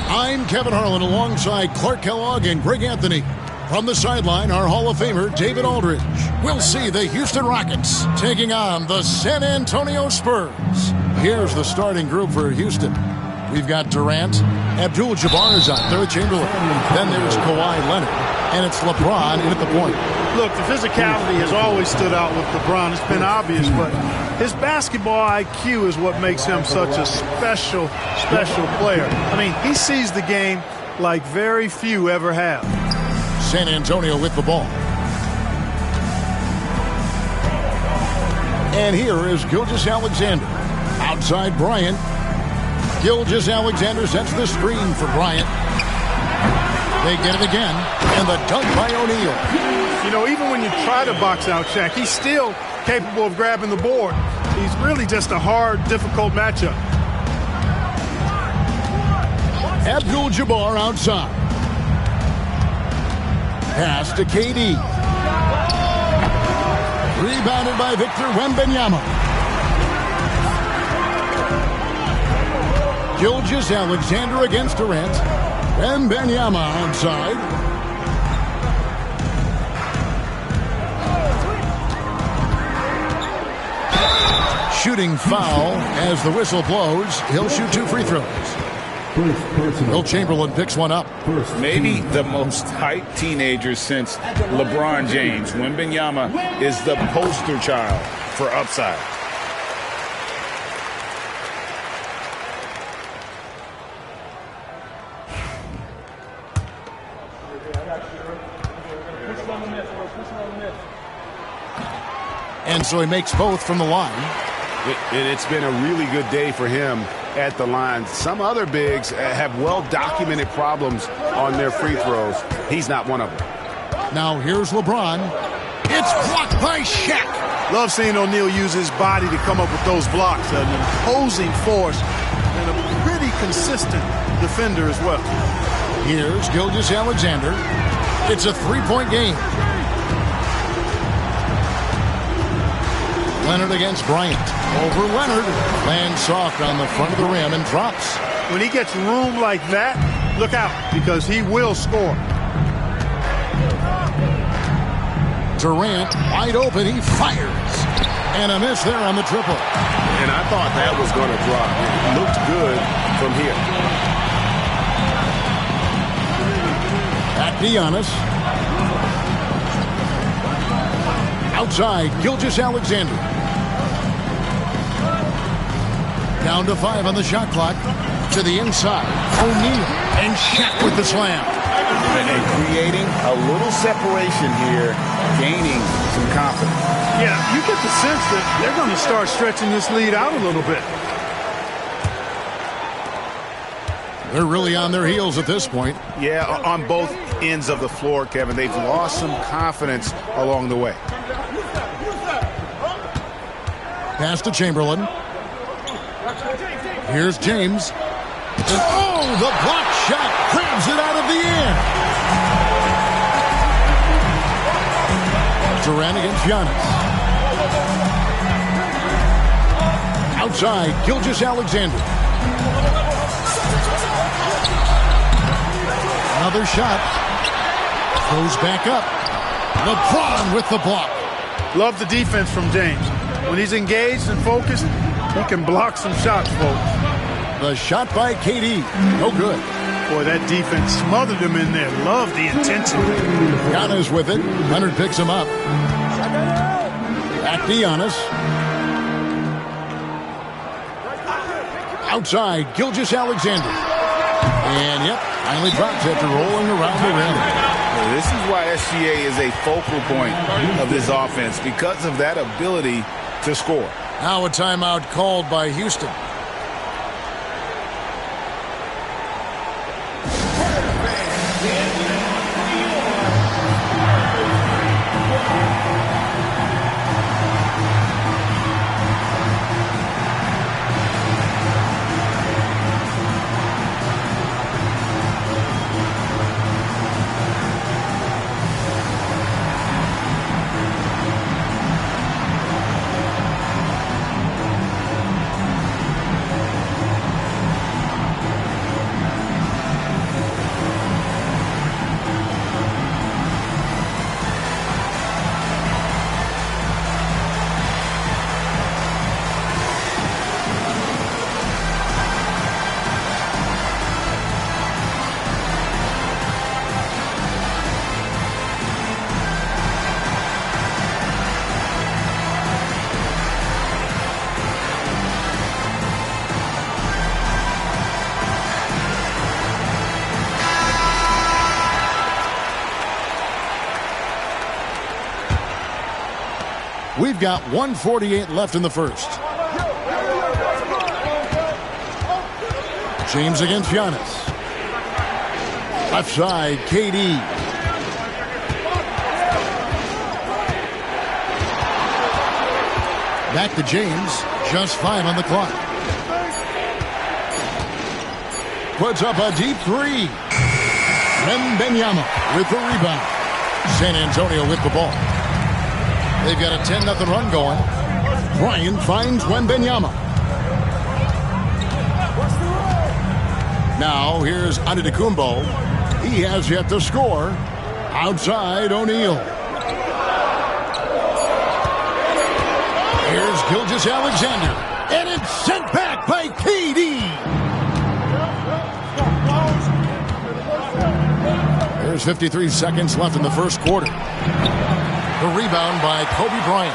I'm Kevin Harlan alongside Clark Kellogg and Greg Anthony. From the sideline, our Hall of Famer, David Aldridge. We'll see the Houston Rockets taking on the San Antonio Spurs. Here's the starting group for Houston. We've got Durant. Abdul-Jabbar is out there with Chamberlain. Then there's Kawhi Leonard. And it's LeBron in at the point. Look, the physicality has always stood out with LeBron. It's been obvious, but his basketball IQ is what makes him such a special player. I mean, he sees the game like very few ever have. San Antonio with the ball. And here is Gilgeous-Alexander. Outside Bryant. Gilgeous-Alexander sets the screen for Bryant. They get it again. And the dunk by O'Neal. You know, even when you try to box out Shaq, he's still capable of grabbing the board. He's really just a hard, difficult matchup. Abdul-Jabbar outside. Pass to KD. Rebounded by Victor Wembanyama. Gilgeous-Alexander against Durant. Wembanyama outside. Shooting foul as the whistle blows. He'll shoot 2 free throws. Will Chamberlain picks one up. Maybe the most hyped teenager since LeBron James. Wembanyama is the poster child for upside. And so he makes both from the line. It's been a really good day for him at the line. Some other bigs have well-documented problems on their free throws. He's not one of them. Now here's LeBron. It's blocked by Shaq. Love seeing O'Neal use his body to come up with those blocks. An imposing force and a pretty consistent defender as well. Here's Gilgeous-Alexander. It's a 3-point game. Leonard against Bryant. Over Leonard. Lands soft on the front of the rim and drops. When he gets room like that, look out, because he will score. Durant wide open. He fires. And a miss there on the triple. And I thought that was going to drop. It looked good from here. At Giannis. Outside, Gilgeous-Alexander. Down to 5 on the shot clock. To the inside. O'Neal. And Shaq with the slam. And creating a little separation here, gaining some confidence. Yeah, you get the sense that they're going to start stretching this lead out a little bit. They're really on their heels at this point. Yeah, on both ends of the floor, Kevin. They've lost some confidence along the way. Pass to Chamberlain. Here's James. And oh, the block shot grabs it out of the air. Durant against Giannis. Outside, Gilgeous-Alexander. Another shot. Goes back up. LeBron with the block. Love the defense from James. When he's engaged and focused, he can block some shots, folks. The shot by KD. No good. Boy, that defense smothered him in there. Love the intensity. Giannis with it. Leonard picks him up. Back to Giannis. Outside, Gilgeous-Alexander. And, yep, finally drops after rolling around the rim. This is why SGA is a focal point of this offense, because of that ability to score. Now a timeout called by Houston. We've got 1:48 left in the first. James against Giannis. Left side, KD. Back to James. Just 5 on the clock. Puts up a deep three. Wembanyama with the rebound. San Antonio with the ball. They've got a 10-0 run going. Bryant finds Wembanyama. Now here's Antetokounmpo. He has yet to score. Outside O'Neal. Here's Gilgeous-Alexander. And it's sent back by KD. There's 53 seconds left in the first quarter. The rebound by Kobe Bryant.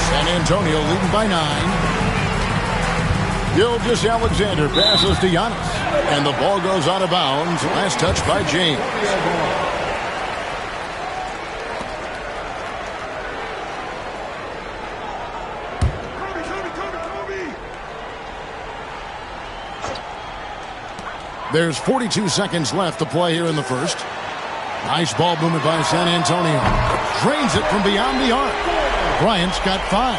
San Antonio leading by 9. Gilgeous-Alexander passes to Giannis. And the ball goes out of bounds. Last touch by James. There's 42 seconds left to play here in the first. Nice ball movement by San Antonio. Drains it from beyond the arc. Bryant's got 5.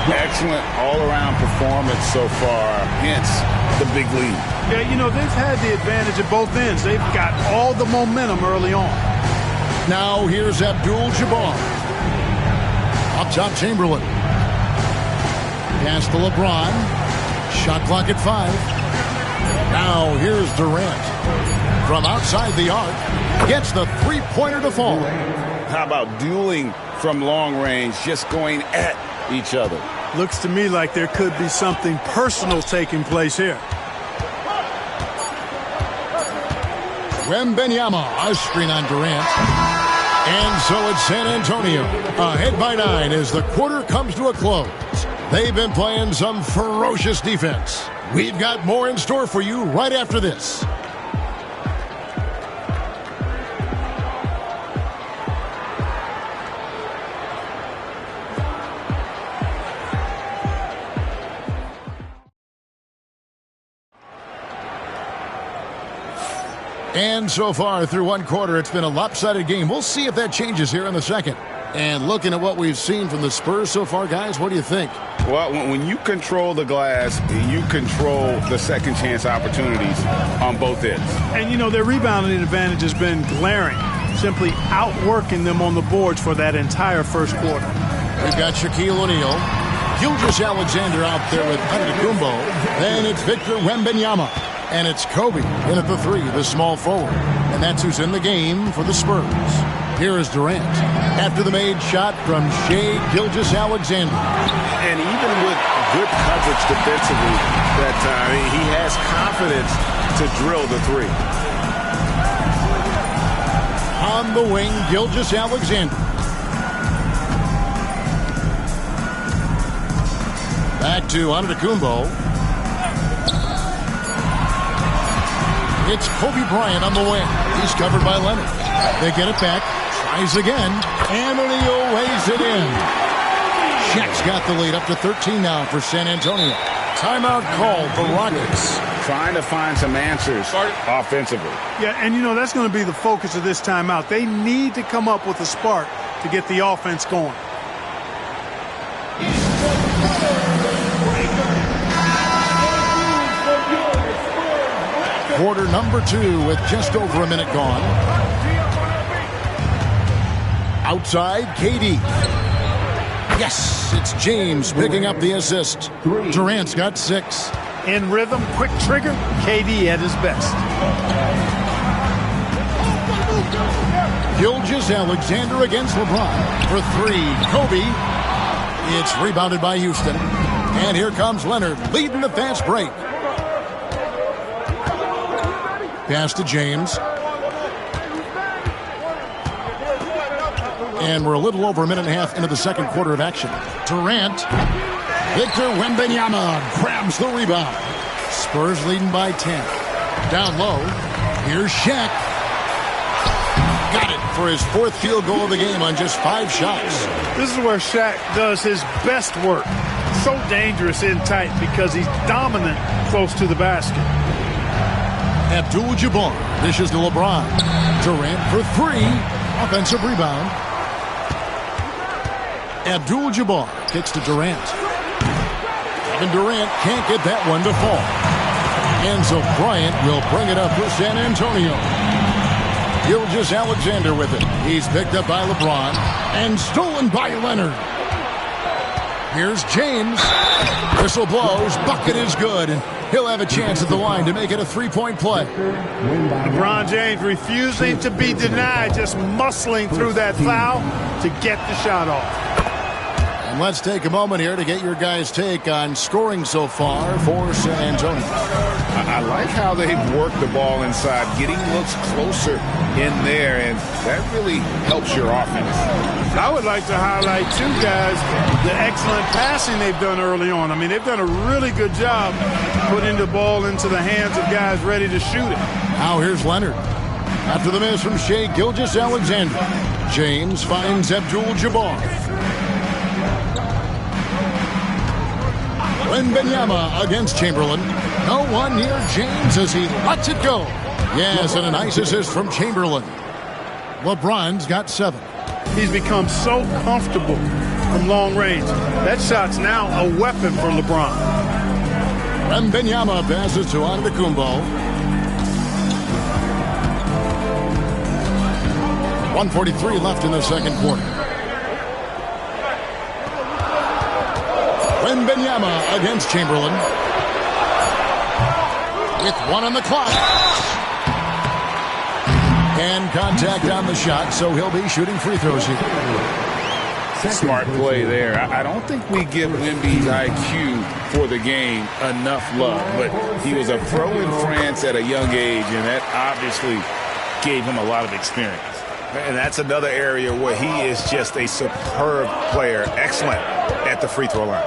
Excellent all-around performance so far, hence the big lead. Yeah, you know, they've had the advantage at both ends. They've got all the momentum early on. Now here's Abdul-Jabbar. Up top, Chamberlain. Pass to LeBron. Shot clock at 5. Now here's Durant. From outside the arc. Gets the three-pointer to fall. How about dueling from long range, just going at each other? Looks to me like there could be something personal taking place here. Wembanyama, a screen on Durant. And so it's San Antonio. Ahead by 9 as the quarter comes to a close. They've been playing some ferocious defense. We've got more in store for you right after this. And so far through one quarter, it's been a lopsided game. We'll see if that changes here in the second. And looking at what we've seen from the Spurs so far, guys, what do you think? Well, when you control the glass, you control the second chance opportunities on both ends. And, you know, their rebounding advantage has been glaring, simply outworking them on the boards for that entire first quarter. We've got Shaquille O'Neal. Gilgeous-Alexander out there with Antetokounmpo. Then it's Victor Wembanyama. And it's Kobe in at the 3, the small forward. And that's who's in the game for the Spurs. Here is Durant after the made shot from Shai Gilgeous-Alexander. And even with good coverage defensively that time, he has confidence to drill the 3. On the wing, Gilgeous-Alexander. Back to Antetokounmpo. It's Kobe Bryant on the wing. He's covered by Leonard. They get it back. Tries again. And O'Neal lays it in. Shaq's got the lead up to 13 now for San Antonio. Timeout called the Rockets. Trying to find some answers offensively. Yeah, and you know, that's going to be the focus of this timeout. They need to come up with a spark to get the offense going. Quarter number 2 with just over a minute gone. Outside, KD. Yes, it's James picking up the assist. Durant's got 6. In rhythm, quick trigger, KD at his best. Gilgeous-Alexander against LeBron for 3. Kobe. It's rebounded by Houston. And here comes Leonard leading the fast break. Pass to James. And we're a little over a minute and a half into the second quarter of action. Durant. Victor Wembanyama grabs the rebound. Spurs leading by 10. Down low. Here's Shaq. Got it for his 4th field goal of the game on just 5 shots. This is where Shaq does his best work. So dangerous in tight because he's dominant close to the basket. Abdul-Jabbar dishes to LeBron. Durant for 3. Offensive rebound. Abdul-Jabbar kicks to Durant. Kevin Durant can't get that one to fall. And so Bryant will bring it up for San Antonio. Gilgeous-Alexander with it. He's picked up by LeBron and stolen by Leonard. Here's James. Whistle blows. Bucket is good. And he'll have a chance at the line to make it a 3-point play. LeBron James refusing to be denied, just muscling through that foul to get the shot off. And let's take a moment here to get your guys' take on scoring so far for San Antonio. I like how they've worked the ball inside, getting looks closer in there, and that really helps your offense. I would like to highlight, too, guys, the excellent passing they've done early on. I mean, they've done a really good job putting the ball into the hands of guys ready to shoot it. Now here's Leonard. After the miss from Shai Gilgeous-Alexander, James finds Abdul-Jabbar. Wembanyama against Chamberlain. No one near James as he lets it go. Yes, and a nice assist from Chamberlain. LeBron's got 7. He's become so comfortable from long range. That shot's now a weapon for LeBron. Wembanyama passes to Antetokounmpo. 1:43 left in the second quarter. Wembanyama against Chamberlain. With 1 on the clock. And contact on the shot, so he'll be shooting free throws here. Smart play there. I don't think we give Wemby's IQ for the game enough love, but he was a pro in France at a young age, and that obviously gave him a lot of experience. And that's another area where he is just a superb player, excellent at the free throw line.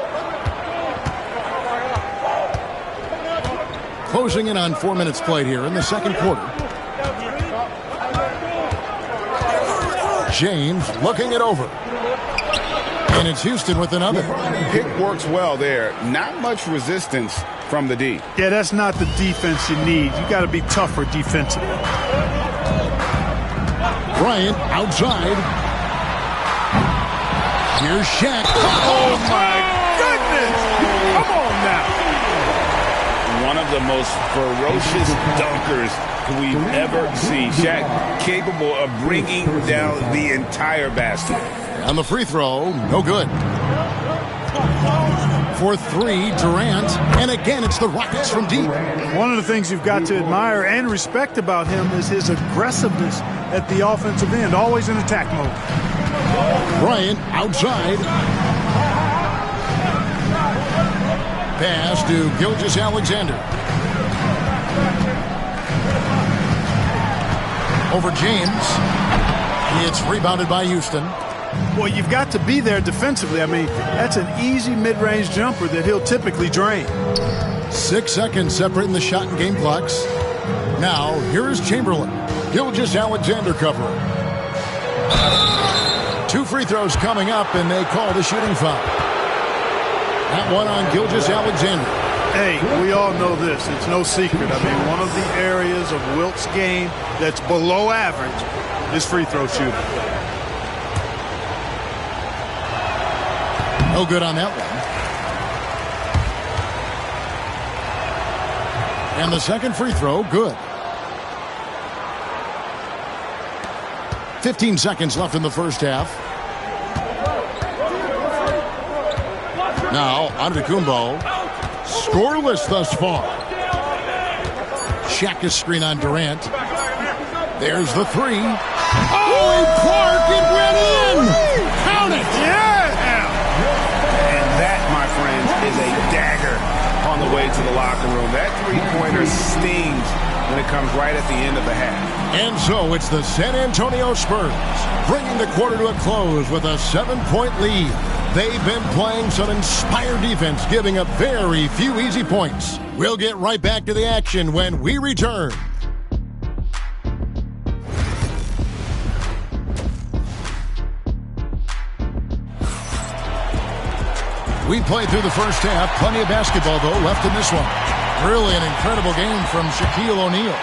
Closing in on 4 minutes played here in the second quarter. James looking it over. And it's Houston with another. Pick works well there. Not much resistance from the D. Yeah, that's not the defense you need. You got to be tougher defensively. Bryant outside. Here's Shaq. Oh, my goodness. Come on now. One of the most ferocious dunkers we've ever seen. Shaq capable of bringing down the entire basket. On the free throw, no good. For 3, Durant. And again, it's the Rockets from deep. One of the things you've got to admire and respect about him is his aggressiveness at the offensive end, always in attack mode. Bryant outside. Pass to Gilgeous-Alexander. Over James. It's rebounded by Houston. Well, you've got to be there defensively. I mean, that's an easy mid-range jumper that he'll typically drain. 6 seconds separating the shot and game clocks. Now, here is Chamberlain. Gilgeous-Alexander covering. 2 free throws coming up, and they call the shooting foul. That one on Gilgeous-Alexander. Hey, we all know this. It's no secret. I mean, one of the areas of Wilt's game that's below average is free throw shooting. No good on that one. And the second free throw, good. 15 seconds left in the first half. Now, Antetokounmpo. Scoreless thus far. Shaq is screen on Durant. There's the 3. Oh, Clark, it went in! Count it! Yeah! And that, my friends, is a dagger on the way to the locker room. That three-pointer stings when it comes right at the end of the half. And so it's the San Antonio Spurs bringing the quarter to a close with a 7-point lead. They've been playing some inspired defense, giving up very few easy points. We'll get right back to the action when we return. We played through the first half. Plenty of basketball, though, left in this one. Really an incredible game from Shaquille O'Neal.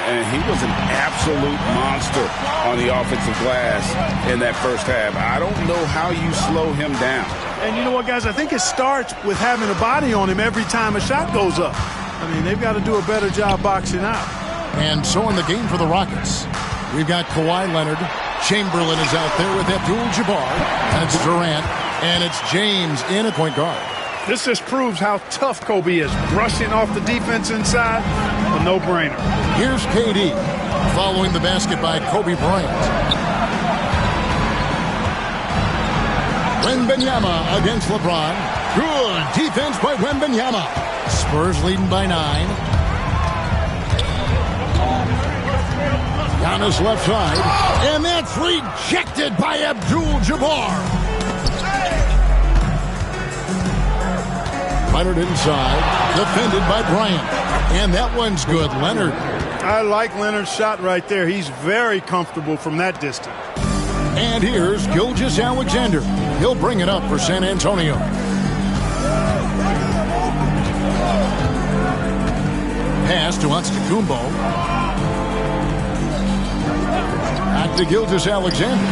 And he was an absolute monster on the offensive glass in that first half. I don't know how you slow him down. And you know what, guys? I think it starts with having a body on him every time a shot goes up. I mean, they've got to do a better job boxing out. And so in the game for the Rockets, we've got Kawhi Leonard. Chamberlain is out there with Abdul-Jabbar. And it's Durant. And it's James in at point guard. This just proves how tough Kobe is. Brushing off the defense inside, a no-brainer. Here's KD following the basket by Kobe Bryant. Wembanyama against LeBron. Good defense by Wembanyama. Spurs leading by 9. Giannis left side. And that's rejected by Abdul-Jabbar. Leonard inside, defended by Bryant. And that one's good. Leonard. I like Leonard's shot right there. He's very comfortable from that distance. And here's Gilgeous-Alexander. He'll bring it up for San Antonio. Pass to Antetokounmpo. Back to Gilgeous-Alexander.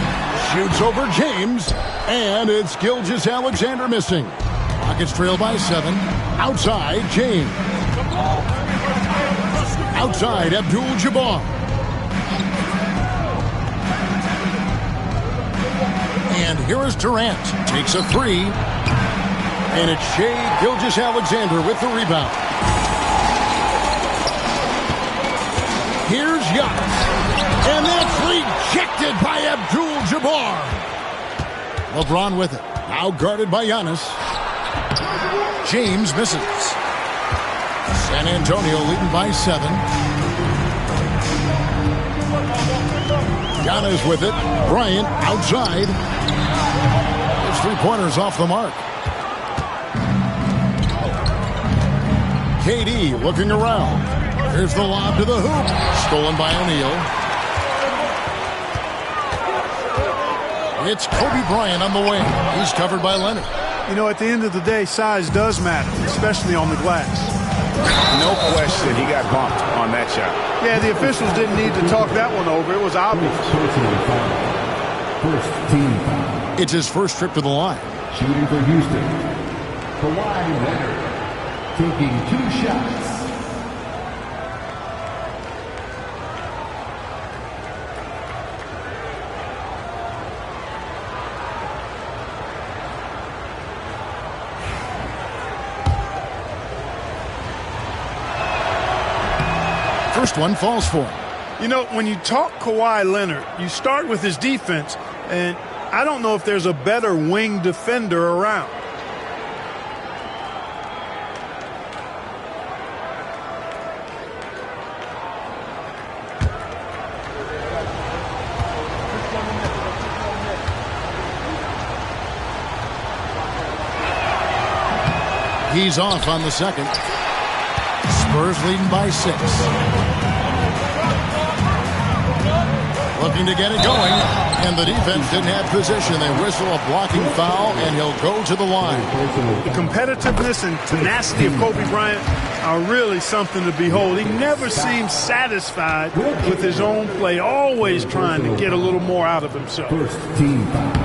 Shoots over James. And it's Gilgeous-Alexander missing. Rockets trail by 7. Outside, James. Outside, Abdul-Jabbar. And here is Durant. Takes a 3. And it's Shai Gilgeous-Alexander with the rebound. Here's Giannis. And that's rejected by Abdul-Jabbar. LeBron with it. Now guarded by Giannis. James misses. San Antonio leading by 7. Giannis with it. Bryant outside. His 3-pointers off the mark. KD looking around. Here's the lob to the hoop. Stolen by O'Neal. It's Kobe Bryant on the wing. He's covered by Leonard. You know, at the end of the day, size does matter, especially on the glass. No question he got bumped on that shot. Yeah, the officials didn't need to talk that one over. It was obvious. First team foul. It's his first trip to the line. Shooting for Houston, Kawhi Leonard, taking 2 shots. First one falls for him. You know, when you talk Kawhi Leonard, you start with his defense, and I don't know if there's a better wing defender around. He's off on the second. Spurs leading by 6. Looking to get it going, and the defense didn't have position. They whistle a blocking foul, and he'll go to the line. The competitiveness and tenacity of Kobe Bryant are really something to behold. He never seems satisfied with his own play, always trying to get a little more out of himself. First team foul.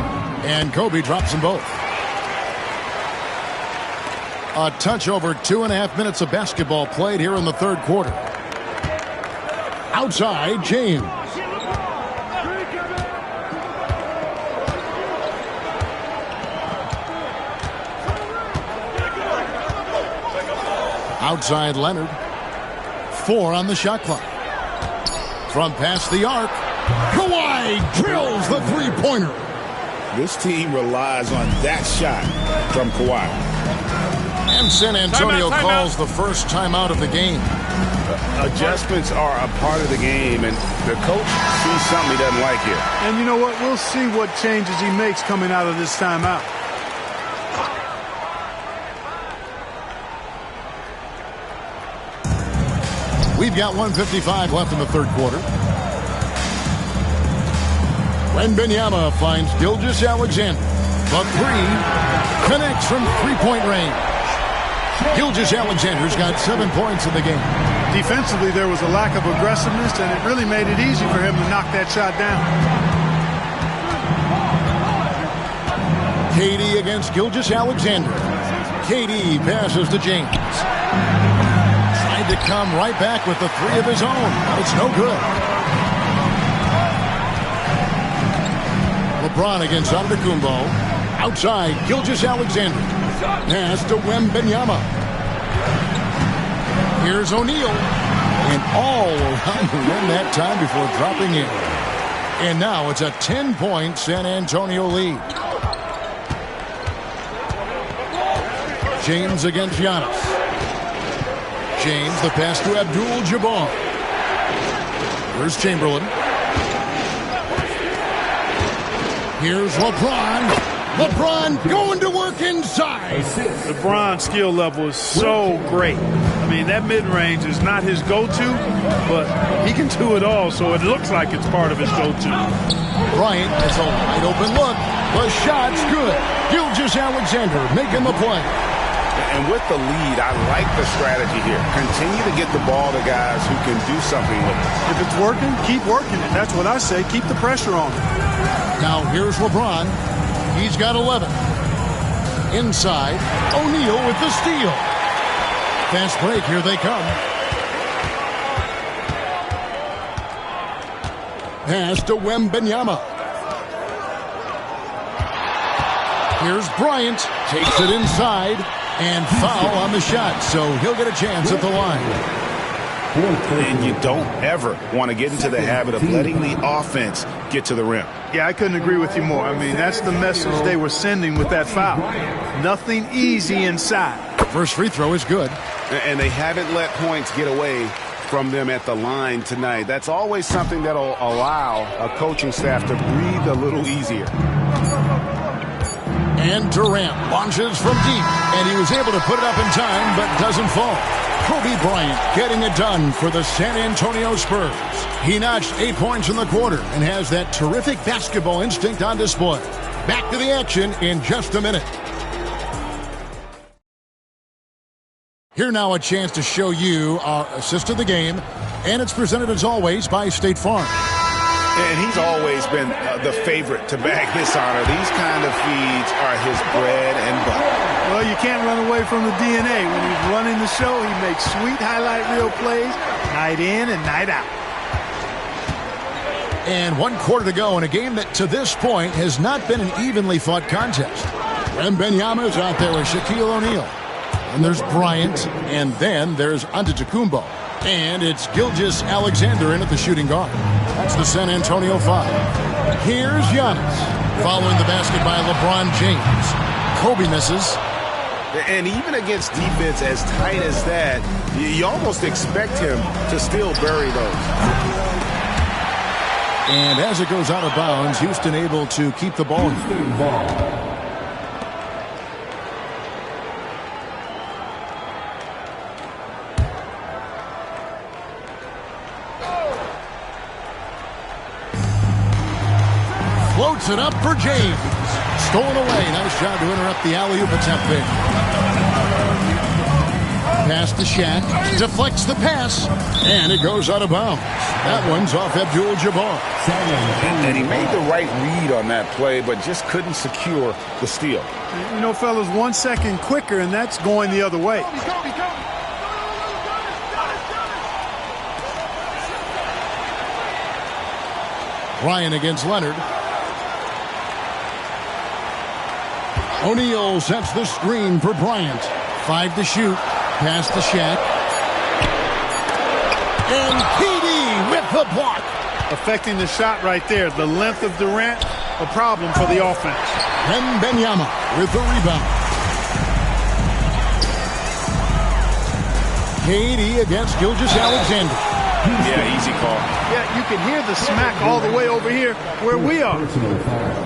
And Kobe drops them both. A touch over 2.5 minutes of basketball played here in the third quarter. Outside, James. Outside, Leonard. 4 on the shot clock. From past the arc, Kawhi drills the 3-pointer. This team relies on that shot from Kawhi. And San Antonio calls the first timeout of the game. Adjustments are a part of the game, and the coach sees something he doesn't like here. And you know what? We'll see what changes he makes coming out of this timeout. We've got 1:55 left in the third quarter. Wembanyama finds Gilgeous-Alexander. The 3 Connects from three-point range. Gilgeous-Alexander's got 7 points in the game. Defensively, there was a lack of aggressiveness, and it really made it easy for him to knock that shot down. KD against Gilgeous-Alexander. KD passes to James. Tried to come right back with the three of his own, but it's no good. LeBron against Antetokounmpo. Outside, Gilgeous-Alexander. Pass to Wembanyama. Here's O'Neal. And all around the rim that time before dropping in. And now it's a 10-point San Antonio lead. James against Giannis. James, the pass to Abdul-Jabbar. Here's Chamberlain. Here's LeBron. LeBron going to work inside. LeBron's skill level is so great. I mean, that mid-range is not his go-to, but he can do it all, so it looks like it's part of his go-to. Bryant has a wide open look. The shot's good. Gilgeous-Alexander making the play. And with the lead, I like the strategy here. Continue to get the ball to guys who can do something with it. If it's working, keep working it. That's what I say. Keep the pressure on him. Now here's LeBron. He's got 11. Inside, O'Neal with the steal. Fast break, here they come. Pass to Wembanyama. Here's Bryant. Takes it inside. And foul on the shot, so he'll get a chance at the line. And you don't ever want to get into the habit of letting the offense get to the rim. Yeah, I couldn't agree with you more. I mean, that's the message they were sending with that foul. Nothing easy inside. First free throw is good. And they haven't let points get away from them at the line tonight. That's always something that'll allow a coaching staff to breathe a little easier. And Durant launches from deep, and he was able to put it up in time, but doesn't fall. Kobe Bryant getting it done for the San Antonio Spurs. He notched 8 points in the quarter and has that terrific basketball instinct on display. Back to the action in just a minute. Here now a chance to show you our assist of the game, and it's presented as always by State Farm. And he's always been the favorite to bag this honor. These kind of feeds are his bread and butter. Well, you can't run away from the DNA. When he's running the show, he makes sweet highlight reel plays night in and night out. And 1 quarter to go in a game that to this point has not been an evenly fought contest. Wembanyama is out there with Shaquille O'Neal. And there's Bryant, and then there's Antetokounmpo. And it's Gilgeous-Alexander in at the shooting guard. That's the San Antonio 5. Here's Giannis. Following the basket by LeBron James. Kobe misses. And even against defense as tight as that, you almost expect him to still bury those. And as it goes out of bounds, Houston able to keep the ball. Floats it up for James. Stolen away. Nice job to interrupt the alley-oop attempt there. Pass to Shaq. Deflects the pass. And it goes out of bounds. That one's off Abdul-Jabbar. And he made the right read on that play, but just couldn't secure the steal. You know, fellas, 1 second quicker, and that's going the other way. Ryan against Leonard. O'Neal sets the screen for Bryant. 5 to shoot. Pass to Shaq. And KD with the block. Affecting the shot right there. The length of Durant, a problem for the offense. Wembanyama with the rebound. KD against Gilgeous-Alexander. Yeah, easy call. Yeah, you can hear the smack all the way over here where we are.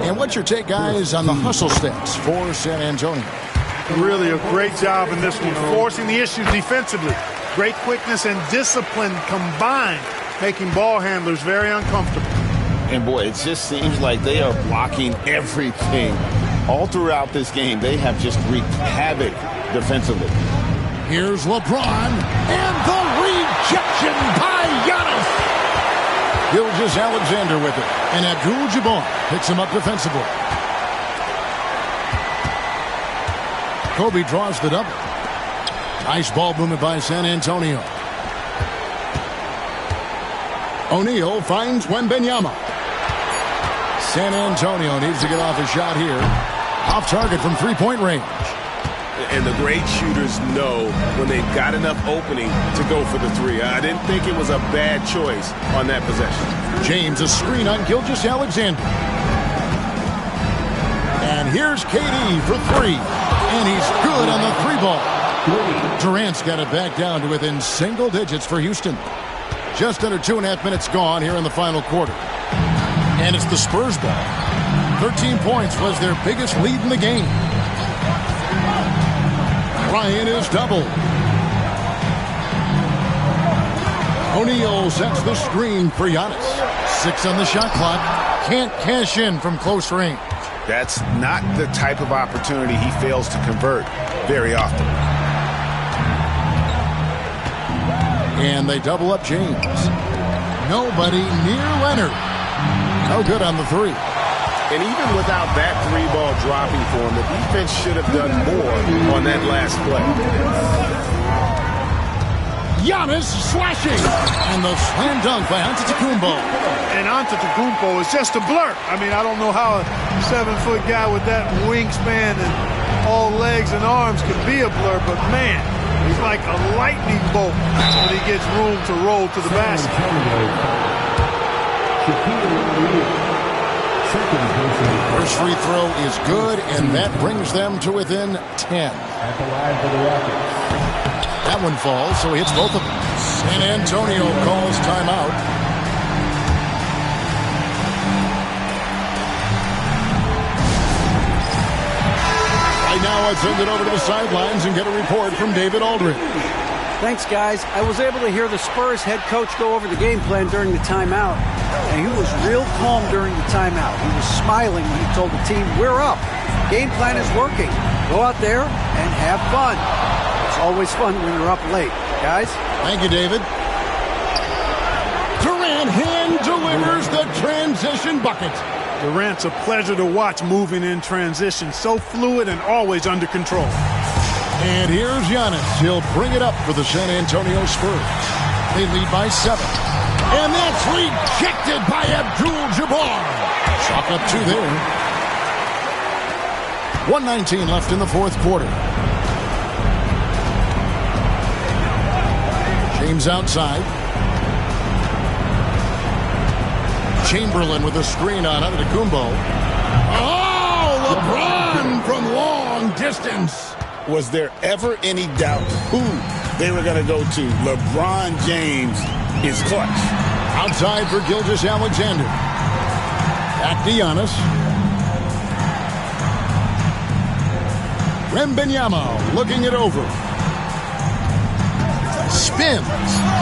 And what's your take, guys, on the hustle stats for San Antonio? Really a great job in this one, forcing the issues defensively. Great quickness and discipline combined, making ball handlers very uncomfortable. And, boy, it just seems like they are blocking everything All throughout this game, they have just wreaked havoc defensively. Here's LeBron, and the rejection by Giannis. Gilgeous-Alexander with it, and Abdul-Jabbar picks him up defensively. Kobe draws the double. Nice ball movement by San Antonio. O'Neal finds Wembanyama. San Antonio needs to get off a shot here. Off target from three-point range. And the great shooters know when they've got enough opening to go for the three. I didn't think it was a bad choice on that possession. James, a screen on Gilgeous-Alexander. And here's KD for three. And he's good on the three ball. Durant's got it back down to within single digits for Houston. Just under 2.5 minutes gone here in the final quarter. And it's the Spurs ball. 13 points was their biggest lead in the game. Bryant is doubled. O'Neal sets the screen for Giannis. 6 on the shot clock. Can't cash in from close range. That's not the type of opportunity he fails to convert very often. And they double up James. Nobody near Leonard. No good on the three. And even without that three ball dropping for him, the defense should have done more on that last play. Giannis slashing. And the slam dunk by Antetokounmpo. And Antetokounmpo is just a blur. I mean, I don't know how a 7-foot guy with that wingspan and all legs and arms could be a blur, but man, he's like a lightning bolt when he gets room to roll to the basket. First free throw is good, and that brings them to within 10. That one falls, so he hits both of them. San Antonio calls timeout. Right now, let's send it over to the sidelines and get a report from David Aldridge. Thanks, guys. I was able to hear the Spurs head coach go over the game plan during the timeout, and he was real calm during the timeout. He was smiling when he told the team, we're up. Game plan is working. Go out there and have fun. It's always fun when you're up late, guys. Thank you, David. Durant hand delivers the transition bucket. Durant's a pleasure to watch moving in transition. So fluid and always under control. And here's Giannis. He'll bring it up for the San Antonio Spurs. They lead by 7. And that's rejected by Abdul-Jabbar. Chalk up 2 there. 1:19 left in the fourth quarter. James outside. Chamberlain with a screen on Antetokounmpo. Oh, LeBron from long distance. Was there ever any doubt who they were going to go to? LeBron James is clutch. Outside for Gilgeous-Alexander. Back to Giannis. Wembanyama looking it over. Spins.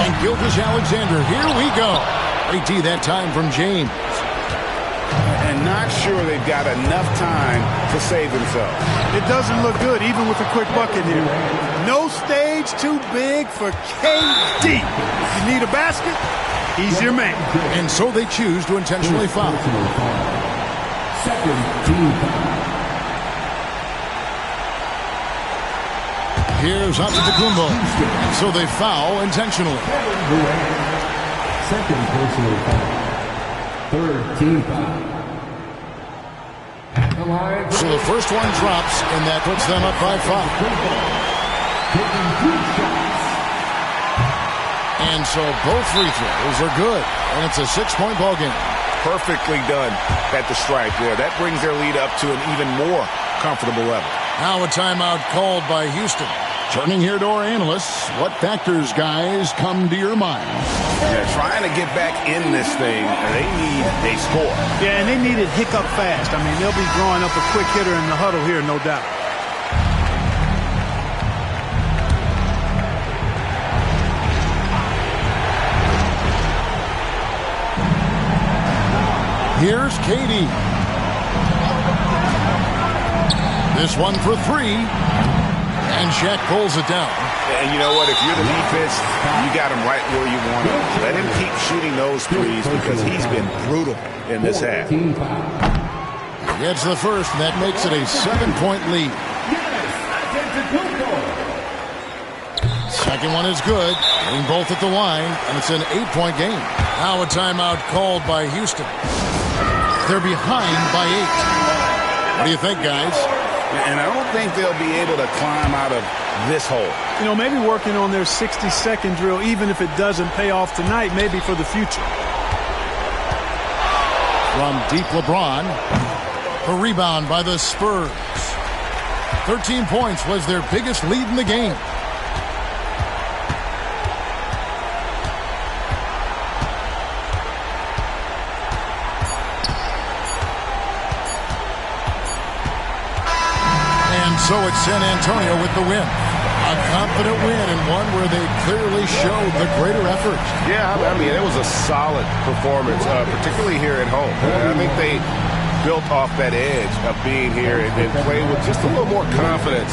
And Gilgeous-Alexander. Here we go. Great D that time from James. And not sure they've got enough time to save themselves. It doesn't look good, even with a quick bucket here. No stage too big for KD. If you need a basket, he's your man. And so they choose to intentionally foul. Second team. Here's Antetokounmpo. So they foul intentionally. Second personal foul. Third team foul. So the first one drops, and that puts them up by 5. And so both free throws are good, and it's a 6-point ball game. Perfectly done at the stripe there. That brings their lead up to an even more comfortable level. Now a timeout called by Houston. Turning here to our analysts, what factors, guys, come to your mind? They're trying to get back in this thing, and they need a score. Yeah, and they need it hiccup fast. I mean, they'll be drawing up a quick hitter in the huddle here, no doubt. Here's KD. This one for three. And Shaq pulls it down. And you know what? If you're the defense, you got him right where you want him. Let him keep shooting those threes because he's been brutal in this half. He gets the first, and that makes it a 7-point lead. Second one is good. Getting both at the line, and it's an 8-point game. Now a timeout called by Houston. They're behind by 8. What do you think, guys? And I don't think they'll be able to climb out of this hole. You know, maybe working on their 60-second drill, even if it doesn't pay off tonight, maybe for the future. From deep LeBron. A rebound by the Spurs. 13 points was their biggest lead in the game. So it's San Antonio with the win. A confident win and one where they clearly showed the greater effort. Yeah, I mean, it was a solid performance, particularly here at home. I think they built off that edge of being here and played with just a little more confidence.